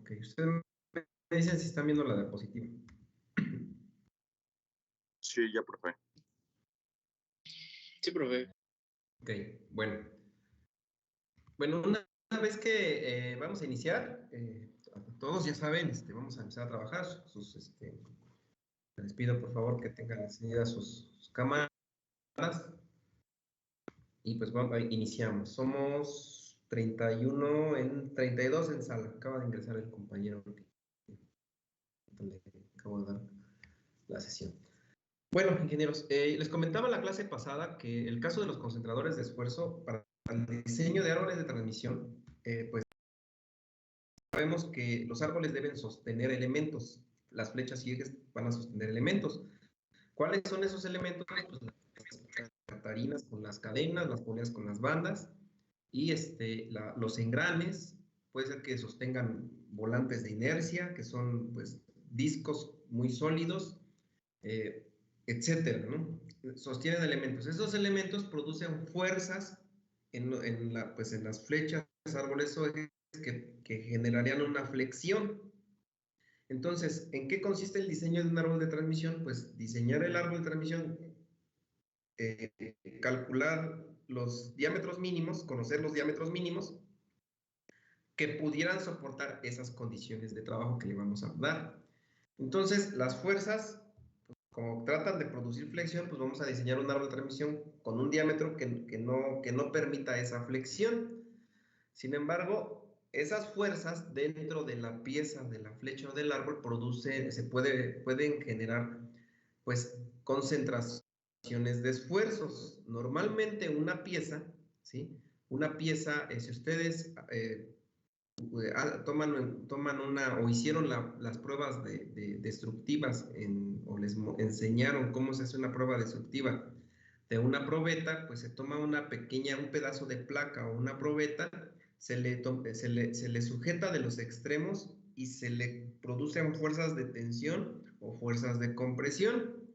Ok, ustedes me dicen si están viendo la diapositiva. Sí, ya, profe. Sí, profe. Ok, bueno. Bueno, una vez que vamos a iniciar, todos ya saben, vamos a empezar a trabajar. Les pido por favor que tengan encendidas sus cámaras. Y pues iniciamos. Somos 32 en sala. Acaba de ingresar el compañero que le acabo de dar la sesión. Bueno, ingenieros, les comentaba en la clase pasada que el caso de los concentradores de esfuerzo para el diseño de árboles de transmisión, pues sabemos que los árboles deben sostener elementos. Las flechas y ejes van a sostener elementos. ¿Cuáles son esos elementos? Pues las catarinas con las cadenas, las poleas con las bandas, y los engranes, puede ser que sostengan volantes de inercia, que son pues discos muy sólidos, etcétera, ¿no? Sostienen elementos. Esos elementos producen fuerzas en las flechas, árboles o ejes que generarían una flexión. Entonces, ¿en qué consiste el diseño de un árbol de transmisión? Pues diseñar el árbol de transmisión, calcular los diámetros mínimos, conocer los diámetros mínimos que pudieran soportar esas condiciones de trabajo que le vamos a dar. Entonces, las fuerzas, pues, como tratan de producir flexión, pues vamos a diseñar un árbol de transmisión con un diámetro que no permita esa flexión. Sin embargo, esas fuerzas dentro de la pieza, de la flecha o del árbol, pueden generar, pues, concentraciones de esfuerzos. Normalmente una pieza, ¿sí? Una pieza, si ustedes toman o hicieron las pruebas destructivas o les enseñaron cómo se hace una prueba destructiva de una probeta, pues se toma un pedazo de placa o una probeta, se le sujeta de los extremos y se le producen fuerzas de tensión o fuerzas de compresión.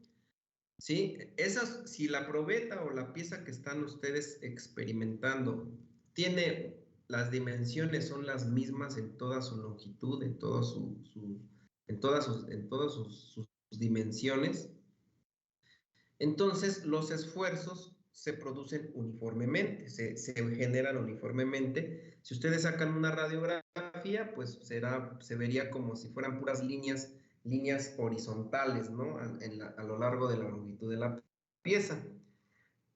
¿Sí? Si la probeta o la pieza que están ustedes experimentando tiene las dimensiones, son las mismas en toda su longitud, en todas sus dimensiones, entonces los esfuerzos se producen uniformemente, se generan uniformemente. Si ustedes sacan una radiografía, pues se vería como si fueran puras líneas horizontales, ¿no? A lo largo de la longitud de la pieza.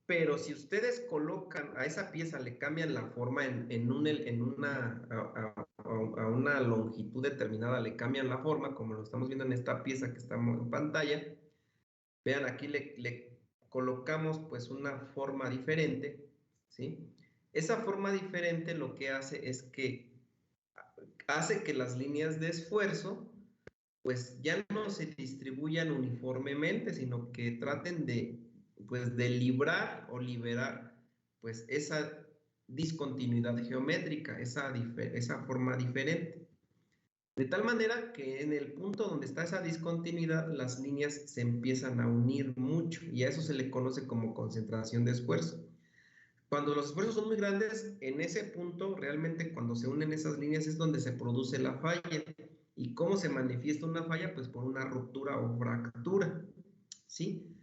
Pero si ustedes colocan a esa pieza, le cambian la forma a una longitud determinada, le cambian la forma, como lo estamos viendo en esta pieza que estamos en pantalla. Vean, aquí le colocamos pues una forma diferente, ¿sí? Esa forma diferente lo que hace es que hace que las líneas de esfuerzo pues ya no se distribuyan uniformemente, sino que traten de librar o liberar pues esa discontinuidad geométrica, esa forma diferente. De tal manera que en el punto donde está esa discontinuidad, las líneas se empiezan a unir mucho y a eso se le conoce como concentración de esfuerzo. Cuando los esfuerzos son muy grandes, en ese punto, realmente cuando se unen esas líneas es donde se produce la falla. ¿Y cómo se manifiesta una falla? Pues por una ruptura o fractura, ¿sí?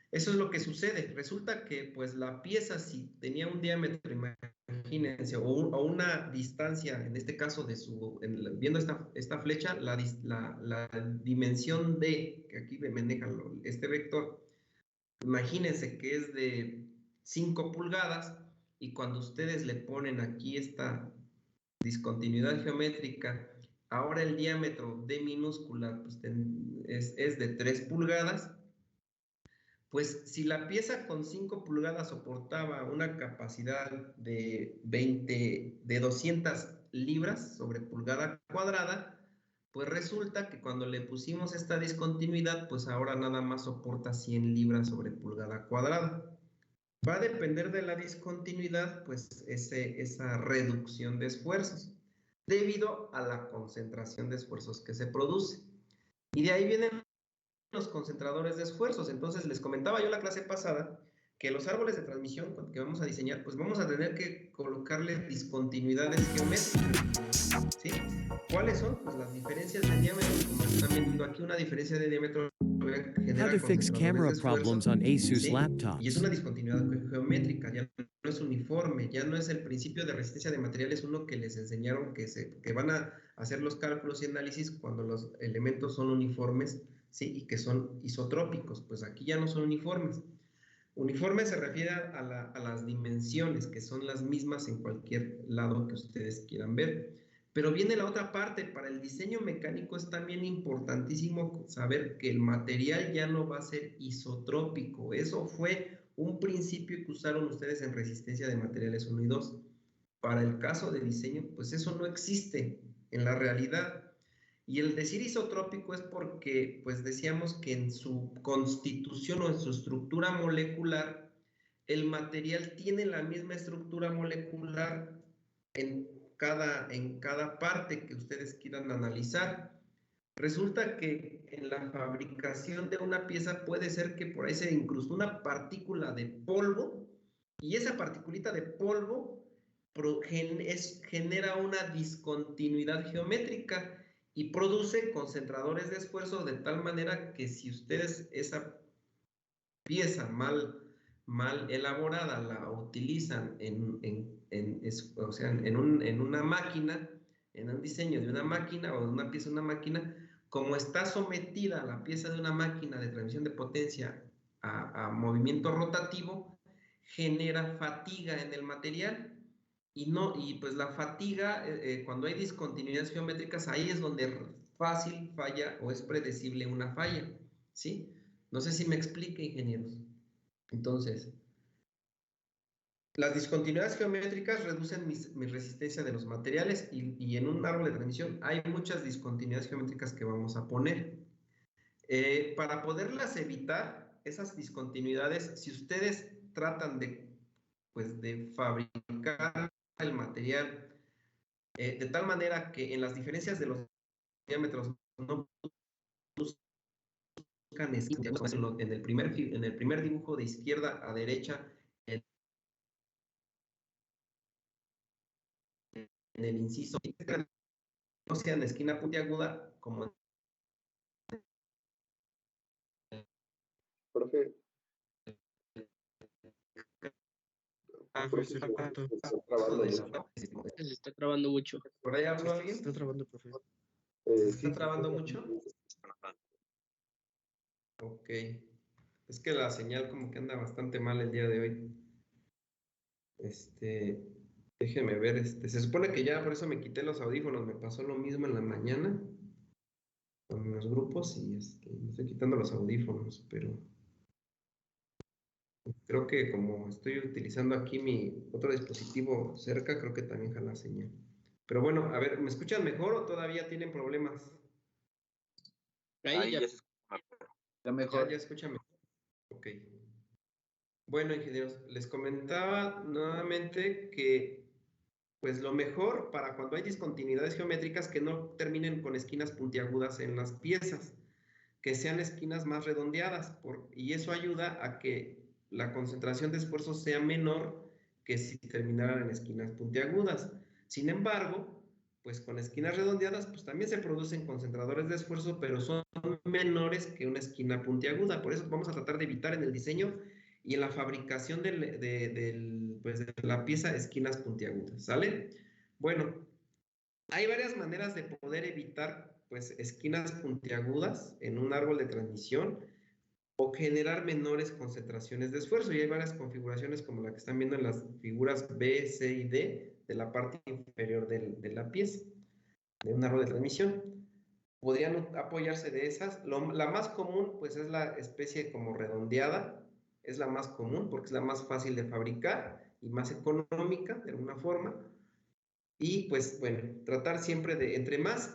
Eso es lo que sucede. Resulta que pues la pieza, si tenía un diámetro, imagínense, o una distancia, en este caso viendo esta flecha, la dimensión D, que aquí me maneja este vector, imagínense que es de 5 pulgadas, y cuando ustedes le ponen aquí esta discontinuidad geométrica, ahora el diámetro D minúscula pues, es de 3 pulgadas, pues si la pieza con 5 pulgadas soportaba una capacidad de 200 libras sobre pulgada cuadrada, pues resulta que cuando le pusimos esta discontinuidad, pues ahora nada más soporta 100 libras sobre pulgada cuadrada. Va a depender de la discontinuidad, pues esa reducción de esfuerzos, debido a la concentración de esfuerzos que se produce. Y de ahí vienen los concentradores de esfuerzos. Entonces les comentaba yo la clase pasada que los árboles de transmisión que vamos a diseñar, pues vamos a tener que colocarle discontinuidades geométricas, ¿sí? ¿Cuáles son? Pues las diferencias de diámetro, como están viendo aquí, una diferencia de diámetro How to fix camera problems on Asus ¿sí? Y es laptops. una discontinuidad geométrica, ya no es uniforme, ya no es el principio de resistencia de materiales uno que les enseñaron que van a hacer los cálculos y análisis cuando los elementos son uniformes, ¿sí? Y que son isotrópicos, pues aquí ya no son uniformes. Uniforme se refiere a las dimensiones, que son las mismas en cualquier lado que ustedes quieran ver. Pero viene la otra parte, para el diseño mecánico es también importantísimo saber que el material ya no va a ser isotrópico. Eso fue un principio que usaron ustedes en resistencia de materiales 1 y 2. Para el caso de diseño, pues eso no existe en la realidad. Y el decir isotrópico es porque, pues decíamos que en su constitución o en su estructura molecular, el material tiene la misma estructura molecular en cada parte que ustedes quieran analizar. Resulta que en la fabricación de una pieza puede ser que por ahí se incrustó una partícula de polvo y esa particulita de polvo genera una discontinuidad geométrica y produce concentradores de esfuerzo de tal manera que si ustedes esa pieza mal elaborada la utilizan o sea, en una máquina, en un diseño de una máquina o de una pieza de una máquina, como está sometida la pieza de una máquina de transmisión de potencia a movimiento rotativo, genera fatiga en el material y pues la fatiga, cuando hay discontinuidades geométricas, ahí es donde fácil falla o es predecible una falla, ¿sí? No sé si me explique, ingenieros. Entonces, las discontinuidades geométricas reducen mi resistencia de los materiales y en un árbol de transmisión hay muchas discontinuidades geométricas que vamos a poner. Para poderlas evitar, esas discontinuidades, si ustedes tratan de fabricar el material de tal manera que en las diferencias de los diámetros no buscan en el primer dibujo de izquierda a derecha, en el inciso, no sean esquina puntiaguda, como Profe, Profe, se le cortó. Se le está trabando mucho. ¿Por ahí habló Se alguien? está trabando, profe. ¿Se está trabando mucho? Ok. Es que la señal como que anda bastante mal el día de hoy. Déjeme ver, se supone que ya por eso me quité los audífonos, me pasó lo mismo en la mañana con los grupos y me estoy quitando los audífonos, pero creo que como estoy utilizando aquí mi otro dispositivo cerca, creo que también jala señal. Pero bueno, a ver, ¿me escuchan mejor o todavía tienen problemas? Ahí ya. ya se escucha mejor. Ya escuchan mejor. Ok. Bueno, ingenieros, les comentaba nuevamente que pues lo mejor para cuando hay discontinuidades geométricas que no terminen con esquinas puntiagudas en las piezas, que sean esquinas más redondeadas, y eso ayuda a que la concentración de esfuerzo sea menor que si terminaran en esquinas puntiagudas. Sin embargo, pues con esquinas redondeadas, pues también se producen concentradores de esfuerzo, pero son menores que una esquina puntiaguda. Por eso vamos a tratar de evitar en el diseño y en la fabricación pues de la pieza esquinas puntiagudas, ¿sale? Bueno, hay varias maneras de poder evitar pues esquinas puntiagudas en un árbol de transmisión o generar menores concentraciones de esfuerzo. Y hay varias configuraciones como la que están viendo en las figuras B, C y D de la parte inferior de la pieza, de un árbol de transmisión. Podrían apoyarse de esas. La más común pues es la especie como redondeada, es la más común porque es la más fácil de fabricar y más económica de alguna forma. Y pues bueno, tratar siempre de, entre más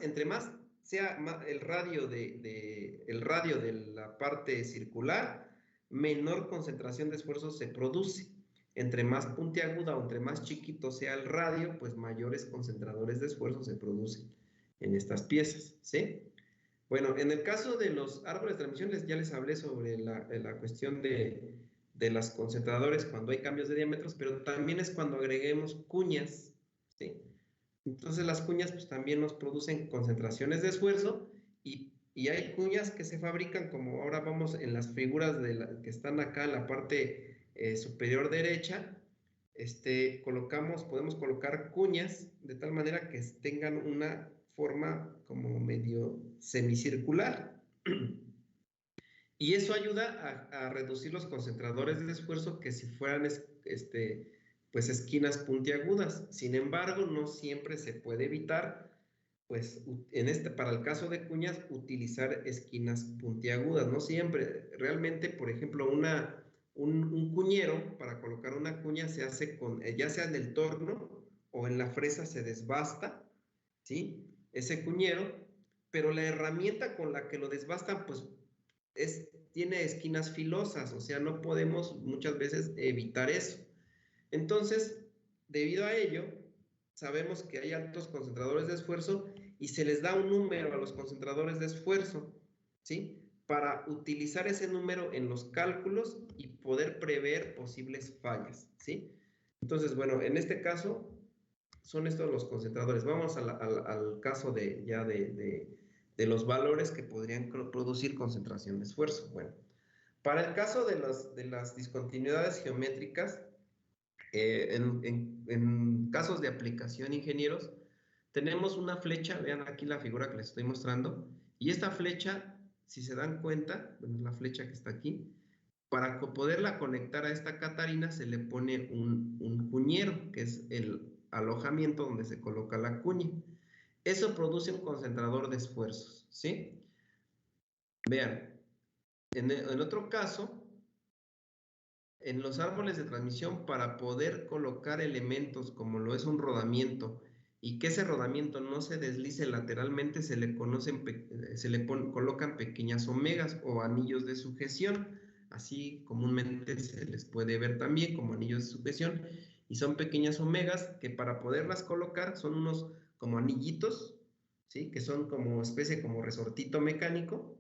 sea el radio de la parte circular, menor concentración de esfuerzo se produce. Entre más puntiaguda o entre más chiquito sea el radio, pues mayores concentradores de esfuerzo se producen en estas piezas, ¿sí? Bueno, en el caso de los árboles de transmisión, ya les hablé sobre la cuestión de los concentradores cuando hay cambios de diámetros, pero también es cuando agreguemos cuñas, ¿sí? Entonces las cuñas pues también nos producen concentraciones de esfuerzo y hay cuñas que se fabrican como ahora vamos en las figuras que están acá en la parte superior derecha, podemos colocar cuñas de tal manera que tengan una forma como medio semicircular. Y eso ayuda a reducir los concentradores de esfuerzo que si fueran pues esquinas puntiagudas. Sin embargo, no siempre se puede evitar, pues para el caso de cuñas, utilizar esquinas puntiagudas. No siempre. Realmente, por ejemplo, un cuñero, para colocar una cuña se hace ya sea en el torno o en la fresa se desbasta, ¿sí? Ese cuñero, pero la herramienta con la que lo desbastan, pues tiene esquinas filosas, o sea, no podemos muchas veces evitar eso. Entonces, debido a ello, sabemos que hay altos concentradores de esfuerzo y se les da un número a los concentradores de esfuerzo, ¿sí? Para utilizar ese número en los cálculos y poder prever posibles fallas, ¿sí? Entonces, bueno, en este caso, son estos los concentradores. Vamos al caso de los valores que podrían producir concentración de esfuerzo. Bueno, para el caso de las discontinuidades geométricas, en casos de aplicación, ingenieros, tenemos una flecha, vean aquí la figura que les estoy mostrando, y esta flecha, si se dan cuenta, bueno, la flecha que está aquí, para poderla conectar a esta catarina se le pone un cuñero, que es el alojamiento donde se coloca la cuña. Eso produce un concentrador de esfuerzos, ¿sí? Vean, en otro caso, en los árboles de transmisión, para poder colocar elementos como lo es un rodamiento y que ese rodamiento no se deslice lateralmente, se le colocan pequeñas omegas o anillos de sujeción. Así comúnmente se les puede ver también como anillos de sujeción, y son pequeñas omegas que para poderlas colocar son unos como anillitos, ¿sí? Que son como especie como resortito mecánico,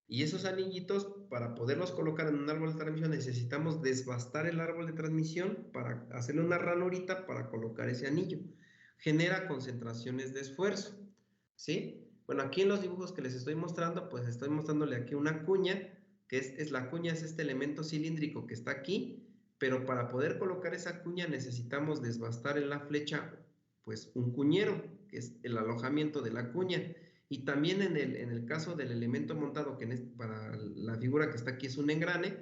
y esos anillitos para poderlos colocar en un árbol de transmisión necesitamos desbastar el árbol de transmisión para hacerle una ranurita para colocar ese anillo. Genera concentraciones de esfuerzo, ¿sí? Bueno, aquí en los dibujos que les estoy mostrando, pues estoy mostrándole aquí una cuña, que la cuña es este elemento cilíndrico que está aquí, pero para poder colocar esa cuña necesitamos desbastar en la flecha, pues un cuñero, que es el alojamiento de la cuña. Y también en el caso del elemento montado, que para la figura que está aquí es un engrane,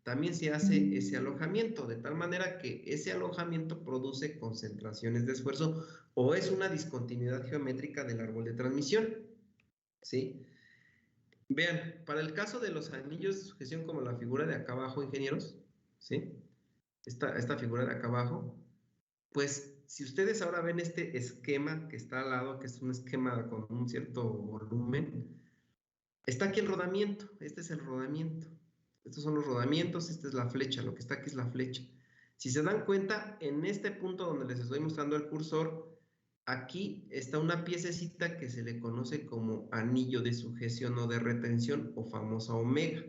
también se hace ese alojamiento, de tal manera que ese alojamiento produce concentraciones de esfuerzo o es una discontinuidad geométrica del árbol de transmisión, ¿sí? Vean, para el caso de los anillos de sujeción, como la figura de acá abajo, ingenieros, ¿sí? Esta figura de acá abajo, pues si ustedes ahora ven este esquema que está al lado, que es un esquema con un cierto volumen, está aquí el rodamiento, este es el rodamiento, estos son los rodamientos, esta es la flecha, lo que está aquí es la flecha. Si se dan cuenta, en este punto donde les estoy mostrando el cursor, aquí está una piececita que se le conoce como anillo de sujeción o de retención o famosa omega,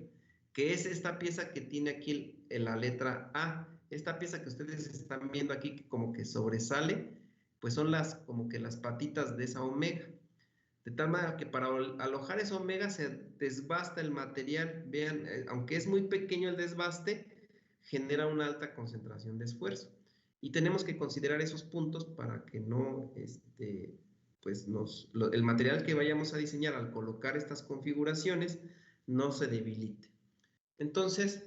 que es esta pieza que tiene aquí la letra A. Esta pieza que ustedes están viendo aquí que como que sobresale, pues son como que las patitas de esa omega. De tal manera que para alojar esa omega se desbasta el material. Vean, aunque es muy pequeño el desbaste, genera una alta concentración de esfuerzo. Y tenemos que considerar esos puntos para que no, pues el material que vayamos a diseñar al colocar estas configuraciones no se debilite. Entonces,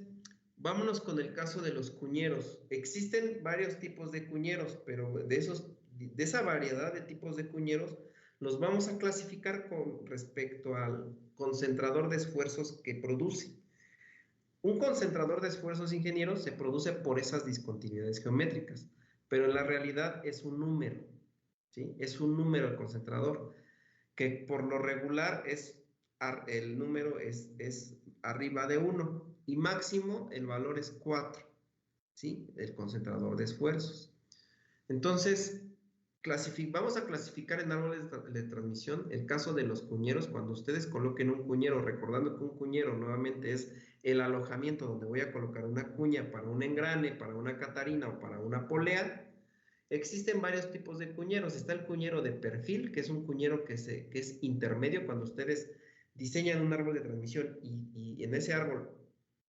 vámonos con el caso de los cuñeros. Existen varios tipos de cuñeros, pero de esa variedad de tipos de cuñeros, los vamos a clasificar con respecto al concentrador de esfuerzos que produce. Un concentrador de esfuerzos, ingenieros, se produce por esas discontinuidades geométricas, pero en la realidad es un número, ¿sí? Es un número el concentrador, que por lo regular el número es arriba de 1 y máximo el valor es 4, ¿sí? El concentrador de esfuerzos. Entonces, vamos a clasificar en árboles de transmisión el caso de los cuñeros. Cuando ustedes coloquen un cuñero, recordando que un cuñero nuevamente es el alojamiento donde voy a colocar una cuña para un engrane, para una catarina o para una polea. Existen varios tipos de cuñeros. Está el cuñero de perfil, que es un cuñero que es intermedio. Cuando ustedes diseñan un árbol de transmisión y en ese árbol,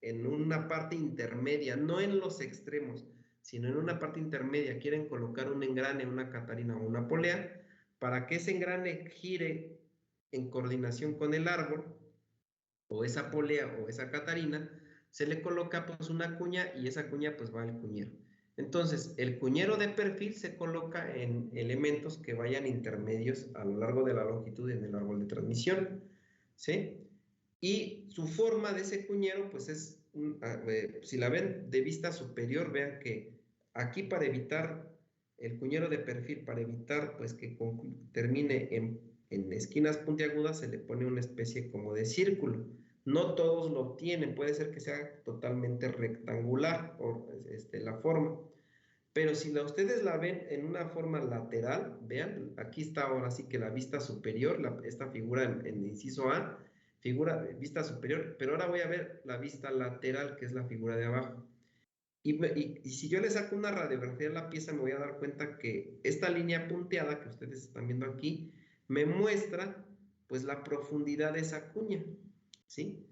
en una parte intermedia, no en los extremos, sino en una parte intermedia, quieren colocar un engrane, una catarina o una polea, para que ese engrane gire en coordinación con el árbol, o esa polea o esa catarina, se le coloca pues una cuña y esa cuña pues va al cuñero. Entonces, el cuñero de perfil se coloca en elementos que vayan intermedios a lo largo de la longitud en el árbol de transmisión, ¿sí? Y su forma de ese cuñero, pues es, si la ven de vista superior, vean que aquí para evitar el cuñero de perfil, para evitar pues que termine en esquinas puntiagudas, se le pone una especie como de círculo. No todos lo tienen, puede ser que sea totalmente rectangular por la forma. Pero si ustedes la ven en una forma lateral, vean, aquí está ahora sí que la vista superior, esta figura en el inciso A, vista superior, pero ahora voy a ver la vista lateral, que es la figura de abajo. Y si yo le saco una radiografía de la pieza, me voy a dar cuenta que esta línea punteada que ustedes están viendo aquí, me muestra pues la profundidad de esa cuña, ¿sí?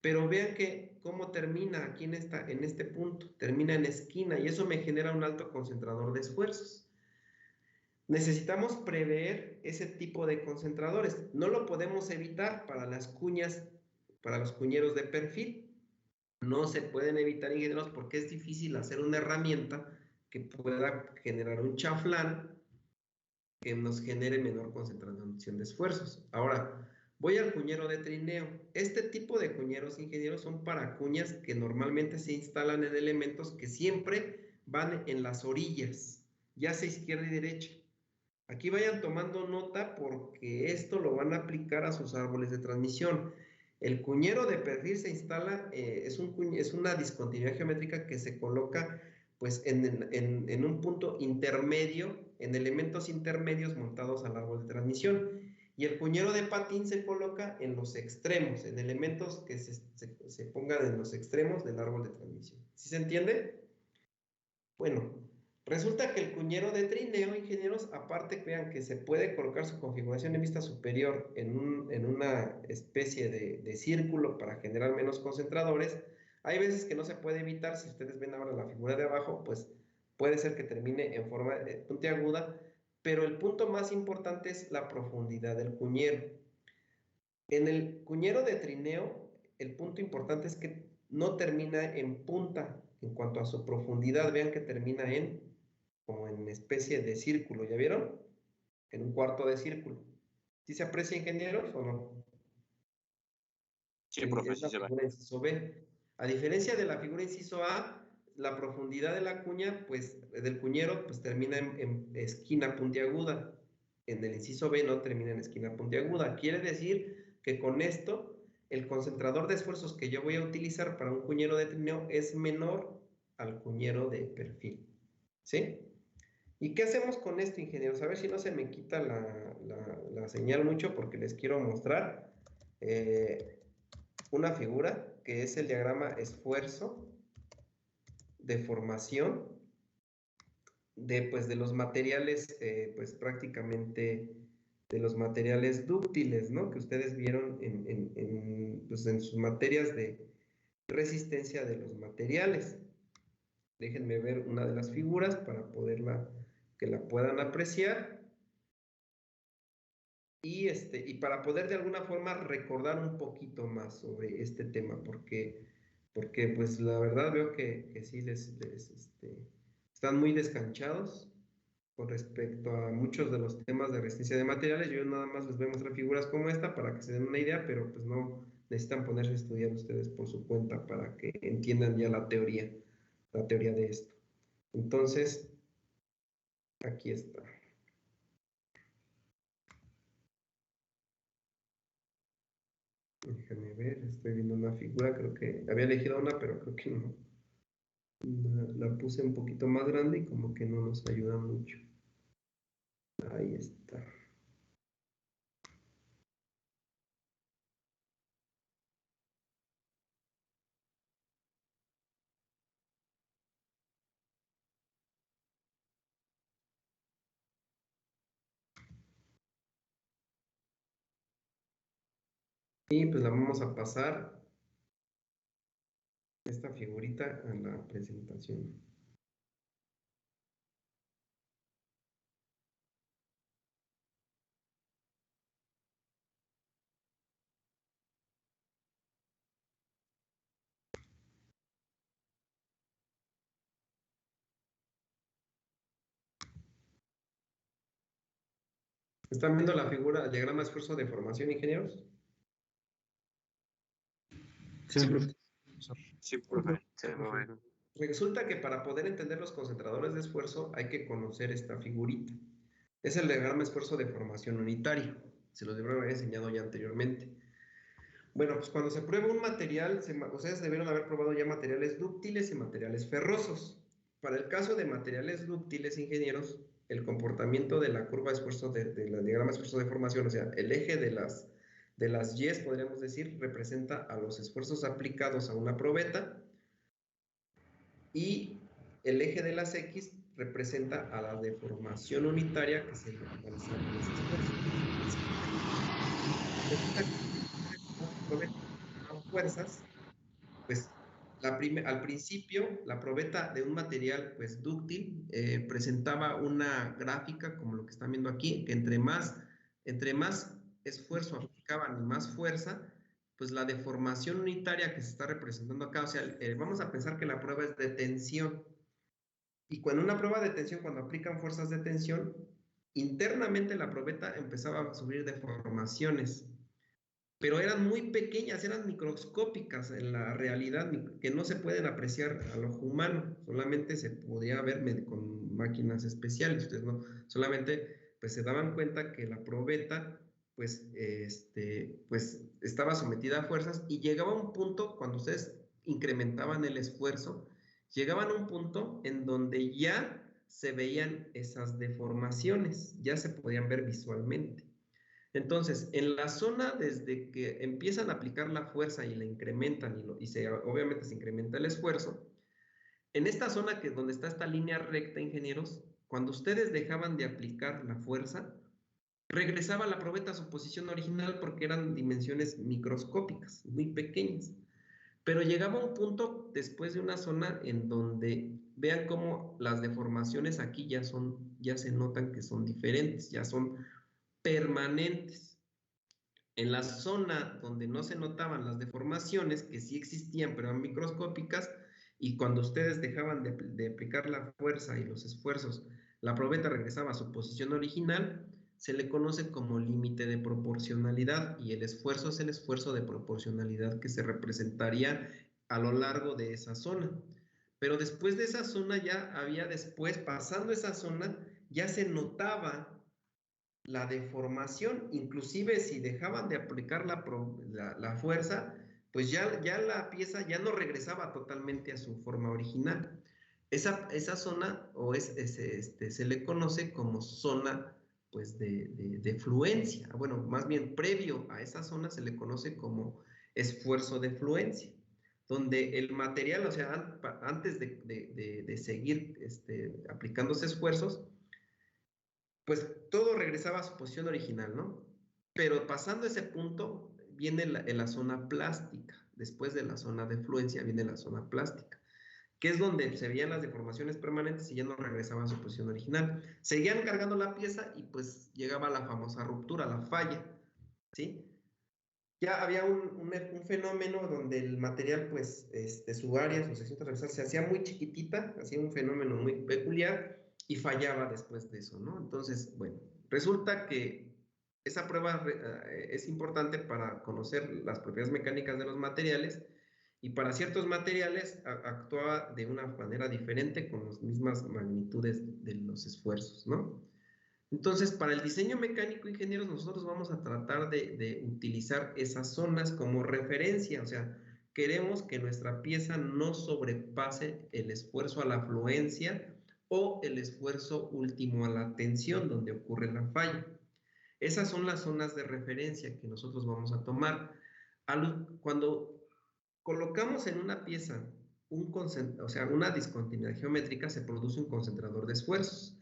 Pero vean que cómo termina aquí en este punto, termina en esquina y eso me genera un alto concentrador de esfuerzos. Necesitamos prever ese tipo de concentradores. No lo podemos evitar para las cuñas, para los cuñeros de perfil. No se pueden evitar, ingenieros, porque es difícil hacer una herramienta que pueda generar un chaflán que nos genere menor concentración de esfuerzos. Ahora, voy al cuñero de trineo. Este tipo de cuñeros, ingenieros, son para cuñas que normalmente se instalan en elementos que siempre van en las orillas, ya sea izquierda y derecha. Aquí vayan tomando nota porque esto lo van a aplicar a sus árboles de transmisión. El cuñero de perfil se instala, es una discontinuidad geométrica que se coloca pues en un punto intermedio, en elementos intermedios montados al árbol de transmisión. Y el cuñero de patín se coloca en los extremos, en elementos que se pongan en los extremos del árbol de transmisión. ¿Sí se entiende? Bueno, resulta que el cuñero de trineo, ingenieros, aparte vean que se puede colocar su configuración en vista superior en una especie de círculo para generar menos concentradores. Hay veces que no se puede evitar, si ustedes ven ahora la figura de abajo, pues puede ser que termine en forma puntiaguda, pero el punto más importante es la profundidad del cuñero. En el cuñero de trineo, el punto importante es que no termina en punta en cuanto a su profundidad. Vean que termina como en especie de círculo, ¿ya vieron? En un cuarto de círculo. ¿Sí se aprecia, ingenieros, o no? Sí, profe, sí la se ve. figura inciso B. A diferencia de la figura inciso A, la profundidad de la cuña, pues, del cuñero, pues termina en esquina puntiaguda. En el inciso B no termina en esquina puntiaguda. Quiere decir que con esto, el concentrador de esfuerzos que yo voy a utilizar para un cuñero de trineo es menor al cuñero de perfil. ¿Sí? ¿Y qué hacemos con esto, ingenieros? A ver si no se me quita la señal mucho porque les quiero mostrar una figura que es el diagrama esfuerzo de formación de los materiales, pues prácticamente de los materiales dúctiles, ¿no? Que ustedes vieron pues, en sus materias de resistencia de los materiales. Déjenme ver una de las figuras para que la puedan apreciar. Y para poder de alguna forma recordar un poquito más sobre este tema, porque pues la verdad veo que sí están muy descanchados con respecto a muchos de los temas de resistencia de materiales. Yo nada más les voy a mostrar figuras como esta para que se den una idea, pero pues no necesitan ponerse a estudiar ustedes por su cuenta para que entiendan ya la teoría de esto. Entonces, aquí está. Déjame ver, estoy viendo una figura, creo que había elegido una, pero creo que no. La puse un poquito más grande y como que no nos ayuda mucho. Ahí está. Y pues la vamos a pasar esta figurita a la presentación. ¿Están viendo la figura, el diagrama de esfuerzo de formación, ingenieros? Sí, profe. Sí, profe. Se mueve. Resulta que para poder entender los concentradores de esfuerzo hay que conocer esta figurita. Es el diagrama de esfuerzo de formación unitario. Se los debería haber enseñado ya anteriormente. Bueno, pues cuando se prueba un material, ustedes debieron haber probado ya materiales dúctiles y materiales ferrosos. Para el caso de materiales dúctiles, ingenieros, el comportamiento de la curva de esfuerzo de la diagrama de esfuerzo de formación, o sea, el eje de las Y's, podríamos decir, representa a los esfuerzos aplicados a una probeta, y el eje de las X representa a la deformación unitaria que se realiza en ese esfuerzo. Fuerzas, pues al principio la probeta de un material pues dúctil presentaba una gráfica como lo que están viendo aquí, que entre más esfuerzo aplicaban y más fuerza, pues la deformación unitaria que se está representando acá, o sea, vamos a pensar que la prueba es de tensión, y cuando una prueba de tensión, cuando aplican fuerzas de tensión, internamente la probeta empezaba a subir deformaciones, pero eran muy pequeñas, eran microscópicas en la realidad, que no se pueden apreciar al ojo humano, solamente se podía ver con máquinas especiales. Ustedes no, solamente pues se daban cuenta que la probeta pues estaba sometida a fuerzas, y llegaba un punto cuando ustedes incrementaban el esfuerzo, llegaban a un punto en donde ya se veían esas deformaciones, ya se podían ver visualmente. Entonces, en la zona desde que empiezan a aplicar la fuerza y la incrementan obviamente se incrementa el esfuerzo, en esta zona donde está esta línea recta, ingenieros, cuando ustedes dejaban de aplicar la fuerza, regresaba la probeta a su posición original porque eran dimensiones microscópicas, muy pequeñas. Pero llegaba un punto después de una zona en donde vean cómo las deformaciones aquí ya se notan que son diferentes, ya son permanentes. En la zona donde no se notaban las deformaciones, que sí existían, pero eran microscópicas, y cuando ustedes dejaban de aplicar la fuerza y los esfuerzos, la probeta regresaba a su posición original, se le conoce como límite de proporcionalidad, y el esfuerzo es el esfuerzo de proporcionalidad que se representaría a lo largo de esa zona. Pero después de esa zona pasando esa zona, ya se notaba la deformación, inclusive si dejaban de aplicar la fuerza, pues ya la pieza ya no regresaba totalmente a su forma original. Esa zona se le conoce como zona pues de fluencia. Bueno, más bien previo a esa zona se le conoce como esfuerzo de fluencia, donde el material, o sea, antes de seguir aplicándose esfuerzos, pues todo regresaba a su posición original, ¿no? Pero pasando ese punto, viene la zona plástica. Después de la zona de fluencia viene la zona plástica, que es donde se veían las deformaciones permanentes y ya no regresaba a su posición original. Seguían cargando la pieza y pues llegaba la famosa ruptura, la falla, ¿sí? Ya había un fenómeno donde el material, pues, su área, su sección transversal se hacía muy chiquitita, hacía un fenómeno muy peculiar y fallaba después de eso, ¿no? Entonces, bueno, resulta que esa prueba es importante para conocer las propiedades mecánicas de los materiales, y para ciertos materiales actuaba de una manera diferente con las mismas magnitudes de los esfuerzos, ¿no? Entonces, para el diseño mecánico, ingenieros, nosotros vamos a tratar de utilizar esas zonas como referencia, o sea, queremos que nuestra pieza no sobrepase el esfuerzo a la fluencia o el esfuerzo último a la tensión, donde ocurre la falla. Esas son las zonas de referencia que nosotros vamos a tomar. Cuando colocamos en una pieza una discontinuidad geométrica, se produce un concentrador de esfuerzos,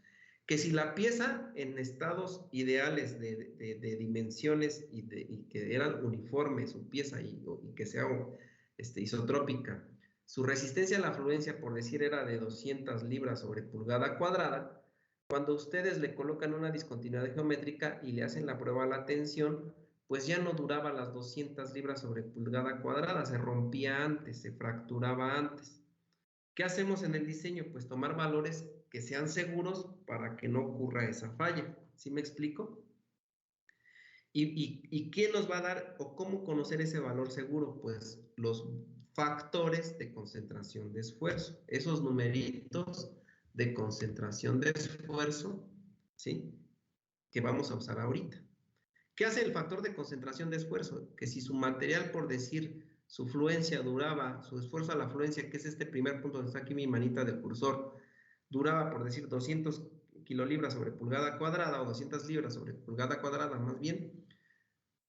que si la pieza en estados ideales de dimensiones y que eran uniformes su pieza y que sea isotrópica, su resistencia a la fluencia, por decir, era de 200 libras sobre pulgada cuadrada, cuando ustedes le colocan una discontinuidad geométrica y le hacen la prueba a la tensión, pues ya no duraba las 200 libras sobre pulgada cuadrada, se rompía antes, se fracturaba antes. ¿Qué hacemos en el diseño? Pues tomar valores que sean seguros para que no ocurra esa falla. ¿Sí me explico? ¿Y qué nos va a dar o cómo conocer ese valor seguro? Pues los factores de concentración de esfuerzo, esos numeritos de concentración de esfuerzo, ¿sí? Que vamos a usar ahorita. ¿Qué hace el factor de concentración de esfuerzo? Que si su material, por decir, su fluencia duraba, su esfuerzo a la fluencia, que es este primer punto donde está aquí mi manita del cursor, duraba, por decir, 200 kilolibras sobre pulgada cuadrada, o 200 libras sobre pulgada cuadrada más bien,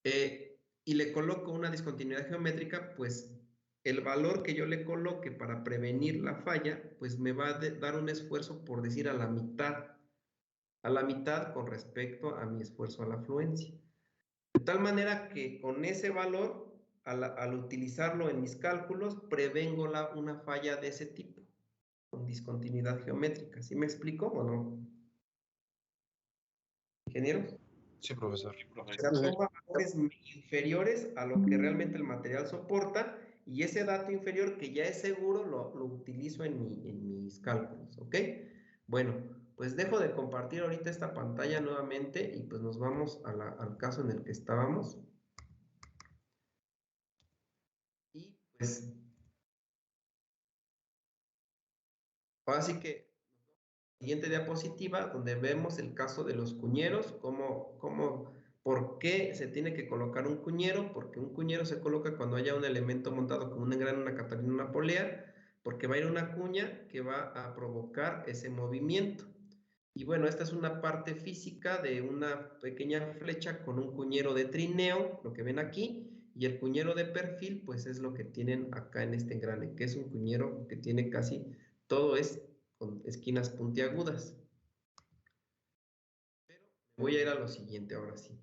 y le coloco una discontinuidad geométrica, pues el valor que yo le coloque para prevenir la falla, pues me va a dar un esfuerzo, por decir, a la mitad con respecto a mi esfuerzo a la fluencia. De tal manera que con ese valor, al utilizarlo en mis cálculos, prevengo una falla de ese tipo, con discontinuidad geométrica. ¿Sí me explico o no? ¿Ingenieros? Sí, profesor. O sea, toma valores inferiores a lo que realmente el material soporta, y ese dato inferior que ya es seguro lo utilizo en mis cálculos, ¿ok? Bueno, pues dejo de compartir ahorita esta pantalla nuevamente y pues nos vamos al caso en el que estábamos. Y pues, ahora sí que, siguiente diapositiva, donde vemos el caso de los cuñeros, por qué se tiene que colocar un cuñero, porque un cuñero se coloca cuando haya un elemento montado como un engrane, una catalina, una polea, porque va a ir una cuña que va a provocar ese movimiento. Y bueno, esta es una parte física de una pequeña flecha con un cuñero de trineo, lo que ven aquí, y el cuñero de perfil, pues es lo que tienen acá en este engrane, que es un cuñero que tiene todo es con esquinas puntiagudas. Pero voy a ir a lo siguiente ahora sí.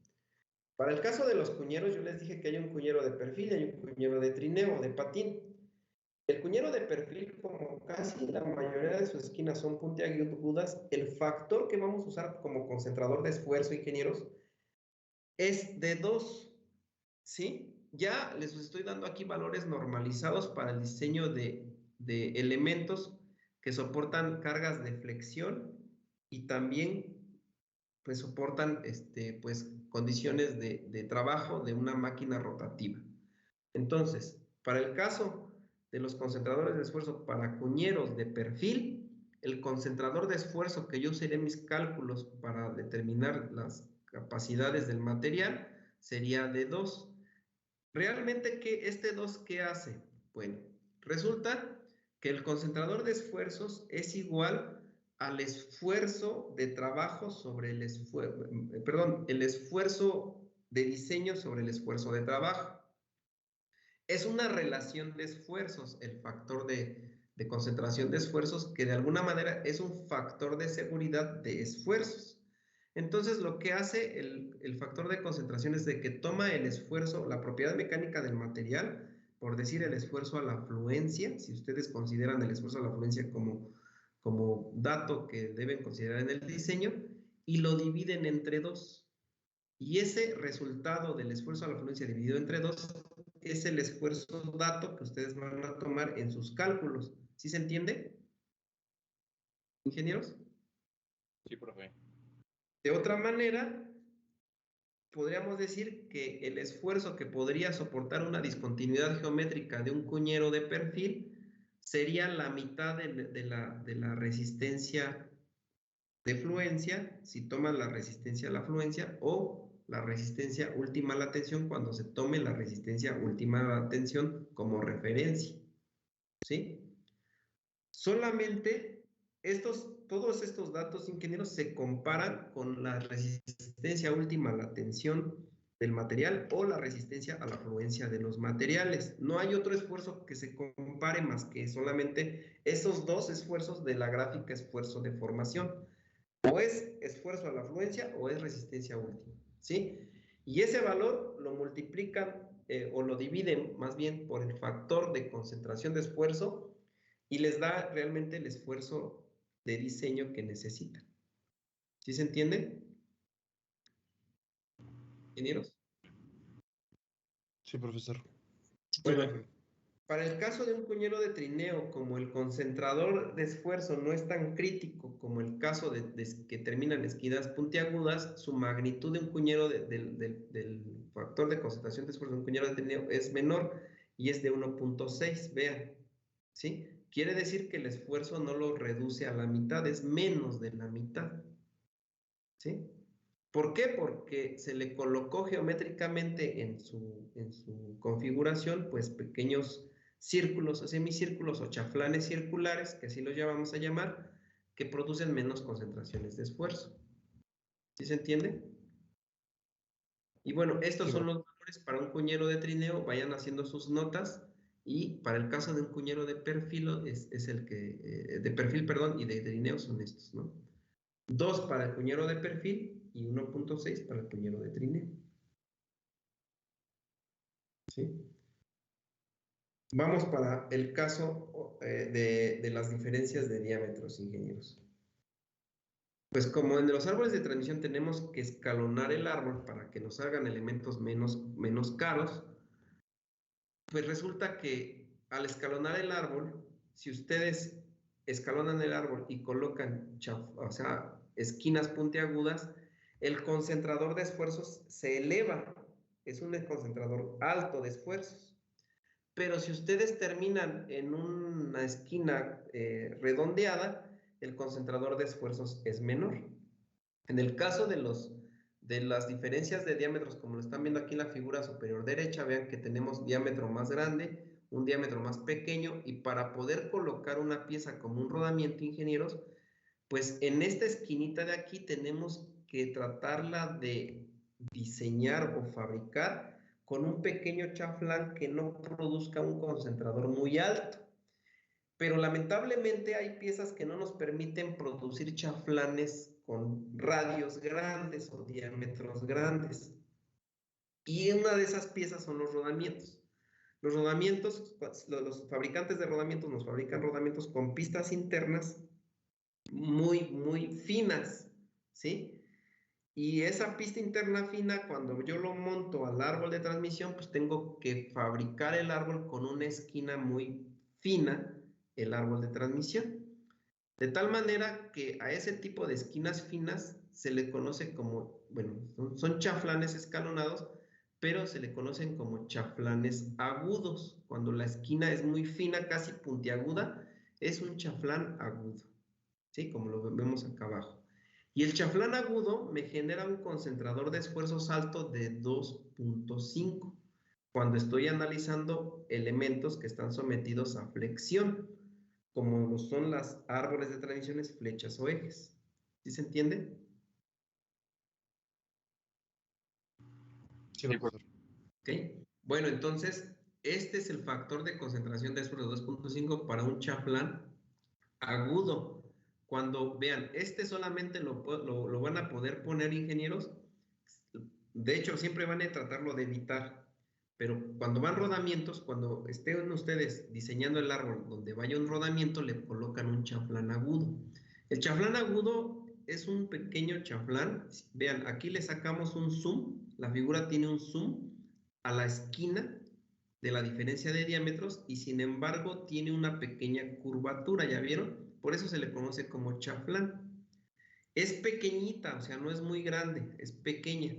Para el caso de los cuñeros, yo les dije que hay un cuñero de perfil y hay un cuñero de trineo, de patín. El cuñero de perfil, como casi la mayoría de sus esquinas son puntiagudas, el factor que vamos a usar como concentrador de esfuerzo, ingenieros, es de 2, ¿sí? Ya les estoy dando aquí valores normalizados para el diseño de elementos que soportan cargas de flexión y también pues soportan pues condiciones de trabajo de una máquina rotativa. Entonces, para el caso de los concentradores de esfuerzo para cuñeros de perfil, el concentrador de esfuerzo que yo usaré en mis cálculos para determinar las capacidades del material sería de 2. ¿Realmente este 2 qué hace? Bueno, resulta que el concentrador de esfuerzos es igual al esfuerzo de trabajo sobre el esfuerzo de diseño sobre el esfuerzo de trabajo. Es una relación de esfuerzos, el factor de concentración de esfuerzos, que de alguna manera es un factor de seguridad de esfuerzos. Entonces, lo que hace el factor de concentración es de que toma el esfuerzo, la propiedad mecánica del material, por decir el esfuerzo a la fluencia, si ustedes consideran el esfuerzo a la fluencia como dato que deben considerar en el diseño, y lo dividen entre 2. Y ese resultado del esfuerzo a la fluencia dividido entre 2 es el esfuerzo dato que ustedes van a tomar en sus cálculos. ¿Sí se entiende, ingenieros? Sí, profe. De otra manera, podríamos decir que el esfuerzo que podría soportar una discontinuidad geométrica de un cuñero de perfil sería la mitad de la resistencia de fluencia, si toman la resistencia a la fluencia, o la resistencia última a la tensión cuando se tome la resistencia última a la tensión como referencia. ¿Sí? Solamente estos todos estos datos, ingenieros, se comparan con la resistencia última a la tensión del material o la resistencia a la fluencia de los materiales. No hay otro esfuerzo que se compare más que solamente esos dos esfuerzos de la gráfica esfuerzo de formación. O es esfuerzo a la fluencia o es resistencia última, ¿sí? Y ese valor lo multiplican o lo dividen más bien por el factor de concentración de esfuerzo y les da realmente el esfuerzo de diseño que necesitan. ¿Sí se entiende? ¿Ingenieros? Sí, profesor. Bueno, para el caso de un cuñero de trineo, como el concentrador de esfuerzo no es tan crítico como el caso de que terminan esquinas puntiagudas, su magnitud de un cuñero del factor de concentración de esfuerzo de un cuñero de trineo es menor y es de 1.6, vean, ¿sí? Quiere decir que el esfuerzo no lo reduce a la mitad, es menos de la mitad, ¿sí? ¿Por qué? Porque se le colocó geométricamente en su configuración, pues pequeños círculos o semicírculos o chaflanes circulares, que así los llamamos a llamar, que producen menos concentraciones de esfuerzo. ¿Sí se entiende? Y bueno, estos son los valores para un cuñero de trineo, vayan haciendo sus notas, y para el caso de un cuñero de perfil, es el que, de perfil, perdón, y de trineo son estos, ¿no? 2 para el cuñero de perfil y 1.6 para el cuñero de trineo. ¿Sí? Vamos para el caso de las diferencias de diámetros, ingenieros. Pues como en los árboles de transmisión tenemos que escalonar el árbol para que nos salgan elementos menos caros, pues resulta que al escalonar el árbol, si ustedes escalonan el árbol y colocan esquinas puntiagudas, el concentrador de esfuerzos se eleva, es un concentrador alto de esfuerzos. Pero si ustedes terminan en una esquina redondeada, el concentrador de esfuerzos es menor. En el caso de las diferencias de diámetros, como lo están viendo aquí en la figura superior derecha, vean que tenemos diámetro más grande, un diámetro más pequeño, y para poder colocar una pieza como un rodamiento, ingenieros, pues en esta esquinita de aquí tenemos que tratarla de diseñar o fabricar con un pequeño chaflán que no produzca un concentrador muy alto. Pero lamentablemente hay piezas que no nos permiten producir chaflanes con radios grandes o diámetros grandes. Y una de esas piezas son los rodamientos. Los rodamientos, los fabricantes de rodamientos nos fabrican rodamientos con pistas internas muy finas, ¿sí? Y esa pista interna fina, cuando yo lo monto al árbol de transmisión, pues tengo que fabricar el árbol con una esquina muy fina, el árbol de transmisión. De tal manera que a ese tipo de esquinas finas se le conoce como, bueno, son chaflanes escalonados, pero se le conocen como chaflanes agudos. Cuando la esquina es muy fina, casi puntiaguda, es un chaflán agudo, ¿sí? Como lo vemos acá abajo. Y el chaflán agudo me genera un concentrador de esfuerzos alto de 2.5 cuando estoy analizando elementos que están sometidos a flexión, como lo son las árboles de transiciones, flechas o ejes. ¿Sí se entiende? Sí, profesor. ¿Ok? Bueno, entonces, este es el factor de concentración de esfuerzo 2.5 para un chaflán agudo. Cuando vean, este solamente lo van a poder poner, ingenieros. De hecho, siempre van a tratarlo de evitar. Pero cuando van rodamientos, cuando estén ustedes diseñando el árbol donde vaya un rodamiento, le colocan un chaflán agudo. El chaflán agudo es un pequeño chaflán. Vean, aquí le sacamos un zoom. La figura tiene un zoom a la esquina de la diferencia de diámetros y sin embargo tiene una pequeña curvatura, ¿ya vieron? Por eso se le conoce como chaflán. Es pequeñita, o sea, no es muy grande, es pequeña.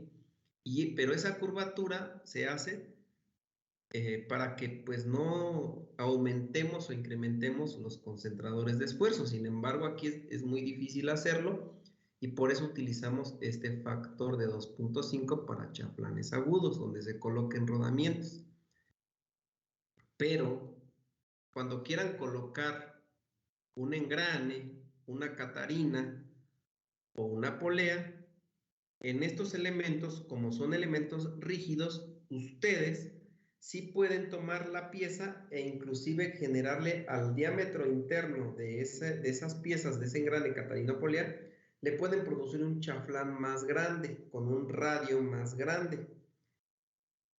Pero esa curvatura se hace para que pues no aumentemos o incrementemos los concentradores de esfuerzo. Sin embargo, aquí es muy difícil hacerlo y por eso utilizamos este factor de 2.5 para chaflanes agudos, donde se coloquen rodamientos. Pero cuando quieran colocar un engrane una catarina o una polea, en estos elementos, como son elementos rígidos, ustedes sí pueden tomar la pieza e inclusive generarle al diámetro interno de esas piezas, de ese engrane catarina o polea, le pueden producir un chaflán más grande, con un radio más grande.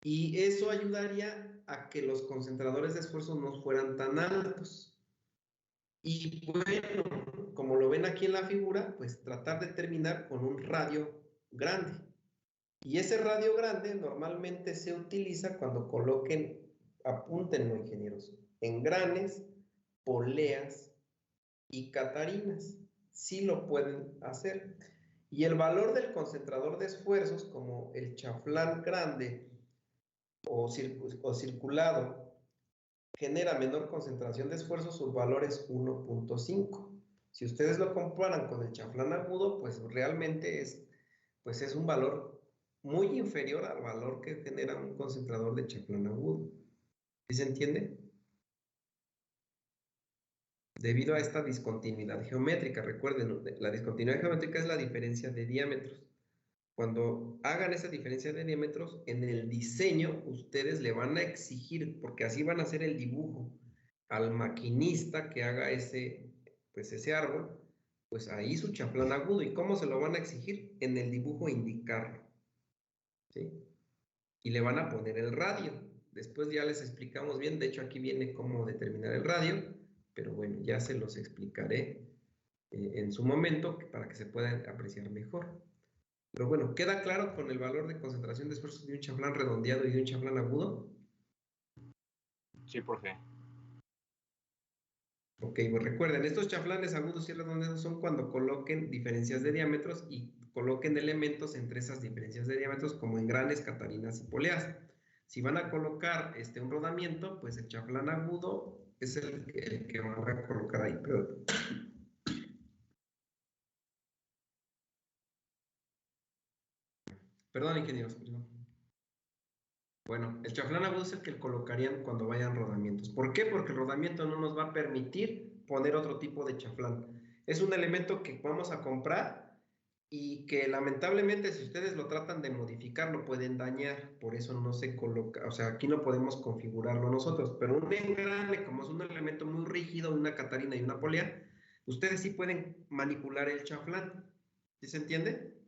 Y eso ayudaría a que los concentradores de esfuerzo no fueran tan altos. Y bueno, como lo ven aquí en la figura, pues tratar de terminar con un radio grande. Y ese radio grande normalmente se utiliza cuando coloquen, apúntenlo ingenieros, engranes, poleas y catarinas. Sí lo pueden hacer. Y el valor del concentrador de esfuerzos, como el chaflán grande o circulado, genera menor concentración de esfuerzo, su valor es 1.5. Si ustedes lo comparan con el chaflán agudo, pues realmente es un valor muy inferior al valor que genera un concentrador de chaflán agudo. ¿Sí se entiende? Debido a esta discontinuidad geométrica, recuerden, la discontinuidad geométrica es la diferencia de diámetros. Cuando hagan esa diferencia de diámetros, en el diseño ustedes le van a exigir, porque así van a hacer el dibujo, al maquinista que haga ese árbol, pues ahí su chaflán agudo. ¿Y cómo se lo van a exigir? En el dibujo indicarlo, ¿sí? Y le van a poner el radio. Después ya les explicamos bien, de hecho aquí viene cómo determinar el radio, pero bueno, ya se los explicaré en su momento para que se puedan apreciar mejor. Pero bueno, ¿queda claro con el valor de concentración de esfuerzos de un chaflán redondeado y de un chaflán agudo? Sí, profe. Ok, pues recuerden, estos chaflanes agudos y redondeados son cuando coloquen diferencias de diámetros y coloquen elementos entre esas diferencias de diámetros como engranes, catarinas y poleas. Si van a colocar un rodamiento, pues el chaflán agudo es el que van a colocar ahí. Perdón, ingenieros, perdón. Bueno, el chaflán agudo es el que colocarían cuando vayan rodamientos. ¿Por qué? Porque el rodamiento no nos va a permitir poner otro tipo de chaflán. Es un elemento que vamos a comprar y que lamentablemente si ustedes lo tratan de modificar lo pueden dañar, por eso no se coloca, o sea, aquí no podemos configurarlo nosotros, pero un engrane, como es un elemento muy rígido, una catarina y una polea, ustedes sí pueden manipular el chaflán. ¿Sí se entiende?